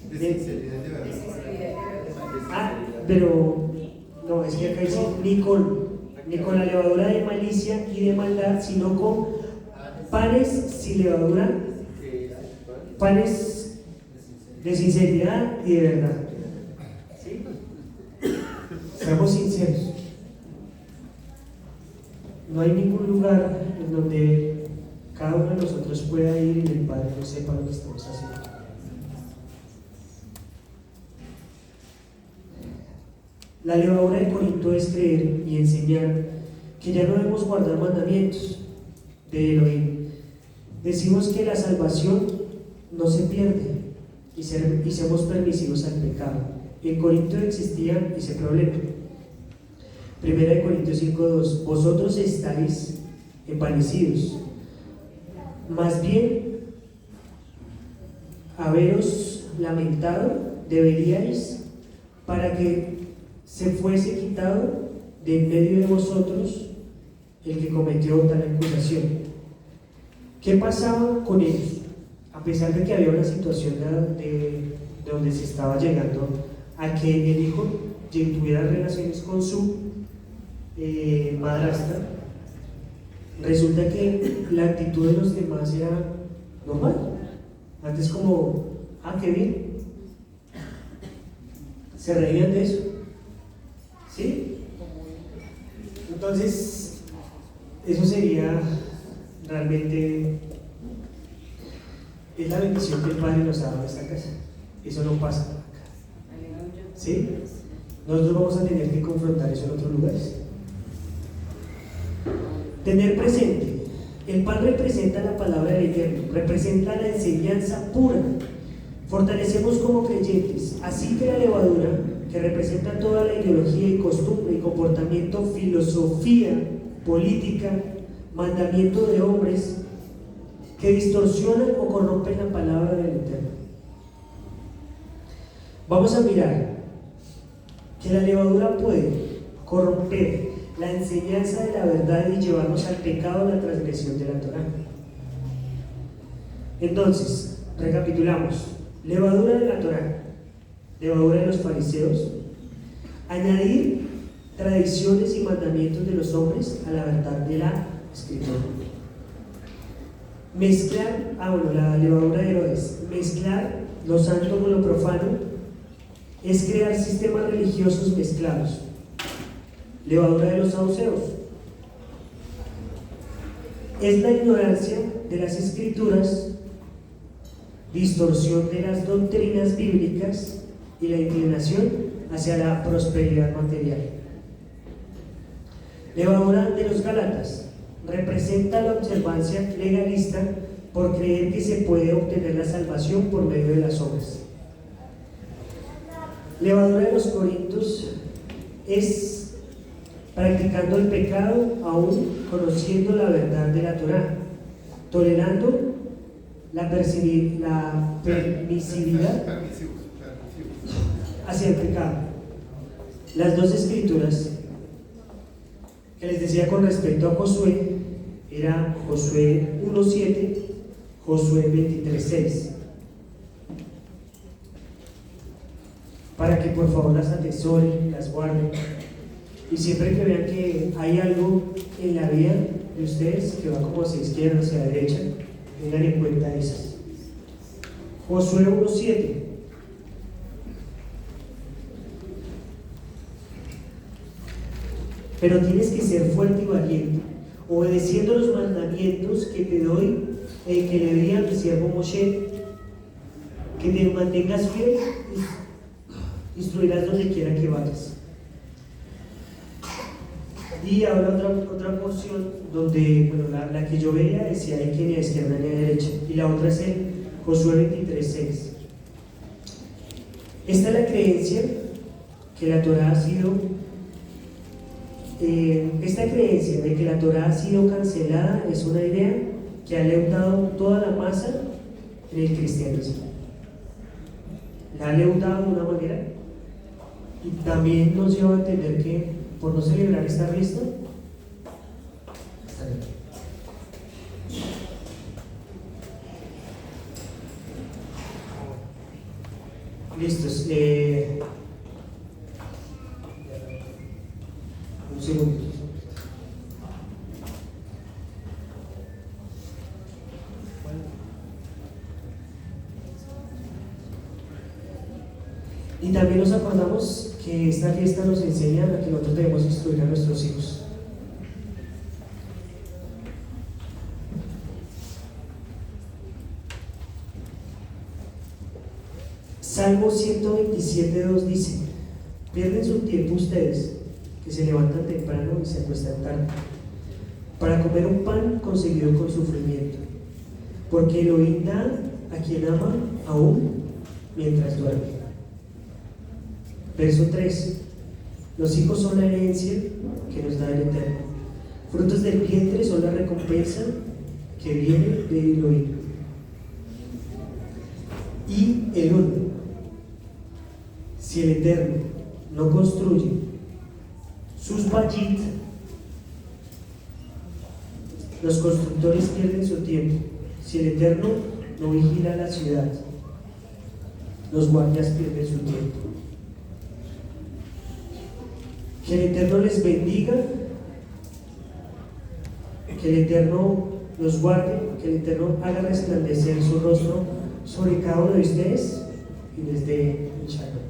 de sinceridad de verdad. Pero no, es que acá dice ni con la levadura de malicia y de maldad, sino con panes sin levadura, panes de sinceridad y de verdad. ¿Sí? Seamos sinceros. No hay ningún lugar en donde cada uno de nosotros pueda ir y el Padre no sepa lo que estamos haciendo. La levadura de Corinto es creer y enseñar que ya no debemos guardar mandamientos de Elohim. Decimos que la salvación no se pierde y seamos permisivos al pecado. En Corinto existía ese problema. Primera de Corintios 5:2: vosotros estáis envanecidos, más bien haberos lamentado deberíais, para que se fuese quitado de en medio de vosotros el que cometió tal acusación. ¿Qué pasaba con ellos? A pesar de que había una situación de donde se estaba llegando a que el hijo tuviera relaciones con su madrastra, resulta que la actitud de los demás era normal. Antes como, ah, qué bien. Se reían de eso. ¿Sí? Entonces, eso sería realmente, es la bendición que el Padre nos ha dado en esta casa. Eso no pasa acá. ¿Sí? Nosotros vamos a tener que confrontar eso en otros lugares. Tener presente, el pan representa la palabra del Eterno, representa la enseñanza pura. Fortalecemos como creyentes, así que la levadura, que representa toda la ideología y costumbre y comportamiento, filosofía, política, mandamiento de hombres, que distorsionan o corrompen la palabra del Eterno. Vamos a mirar que la levadura puede corromper la enseñanza de la verdad y llevarnos al pecado, la transgresión de la Torá. Entonces, recapitulamos: levadura de la Torá, levadura de los fariseos, añadir tradiciones y mandamientos de los hombres a la verdad de la Escritura. Mezclar, la levadura de Herodes, mezclar lo santo con lo profano, es crear sistemas religiosos mezclados. Levadura de los saduceos es la ignorancia de las Escrituras, distorsión de las doctrinas bíblicas y la inclinación hacia la prosperidad material. Levadura de los Gálatas representa la observancia legalista por creer que se puede obtener la salvación por medio de las obras. Levadura de los Corintios es practicando el pecado aún conociendo la verdad de la Torá, tolerando la permisividad hacia el pecado. Las dos escrituras que les decía con respecto a Josué era Josué 1:7, Josué 23:6, para que por favor las atesoren, las guarden, y siempre que vean que hay algo en la vida de ustedes que va como hacia izquierda, hacia derecha, tengan en cuenta esas. Josué 1:7. Pero tienes que ser fuerte y valiente, obedeciendo los mandamientos que te doy, que le di a mi siervo Moshe, que te mantengas fiel, instruirás donde quiera que vayas. Y ahora otra porción donde, la que yo veía decía hay que ni a izquierda ni a derecha, y la otra es en Josué 23:6. Esta es la creencia que la Torá ha sido, esta creencia de que la Torá ha sido cancelada es una idea que ha leudado toda la masa en el cristianismo. La ha leudado de una manera, y también nos lleva a entender que por no celebrar esta fiesta, listos. Un segundito. Y también nos acordamos que esta fiesta nos enseña a que nosotros debemos instruir a nuestros hijos. Salmo 127:2 dice: pierden su tiempo ustedes que se levantan temprano y se acuestan tarde para comer un pan conseguido con sufrimiento, porque Elohim da a quien ama aún mientras duerme. Verso 3: los hijos son la herencia que nos da el Eterno, frutos del vientre son la recompensa que viene de Elohim. Y el 1: si el Eterno no construye sus bayit, los constructores pierden su tiempo. Si el Eterno no vigila la ciudad, los guardias pierden su tiempo. Que el Eterno les bendiga Que el Eterno los guarde, que el Eterno haga resplandecer su rostro sobre cada uno de ustedes y les dé un shalom.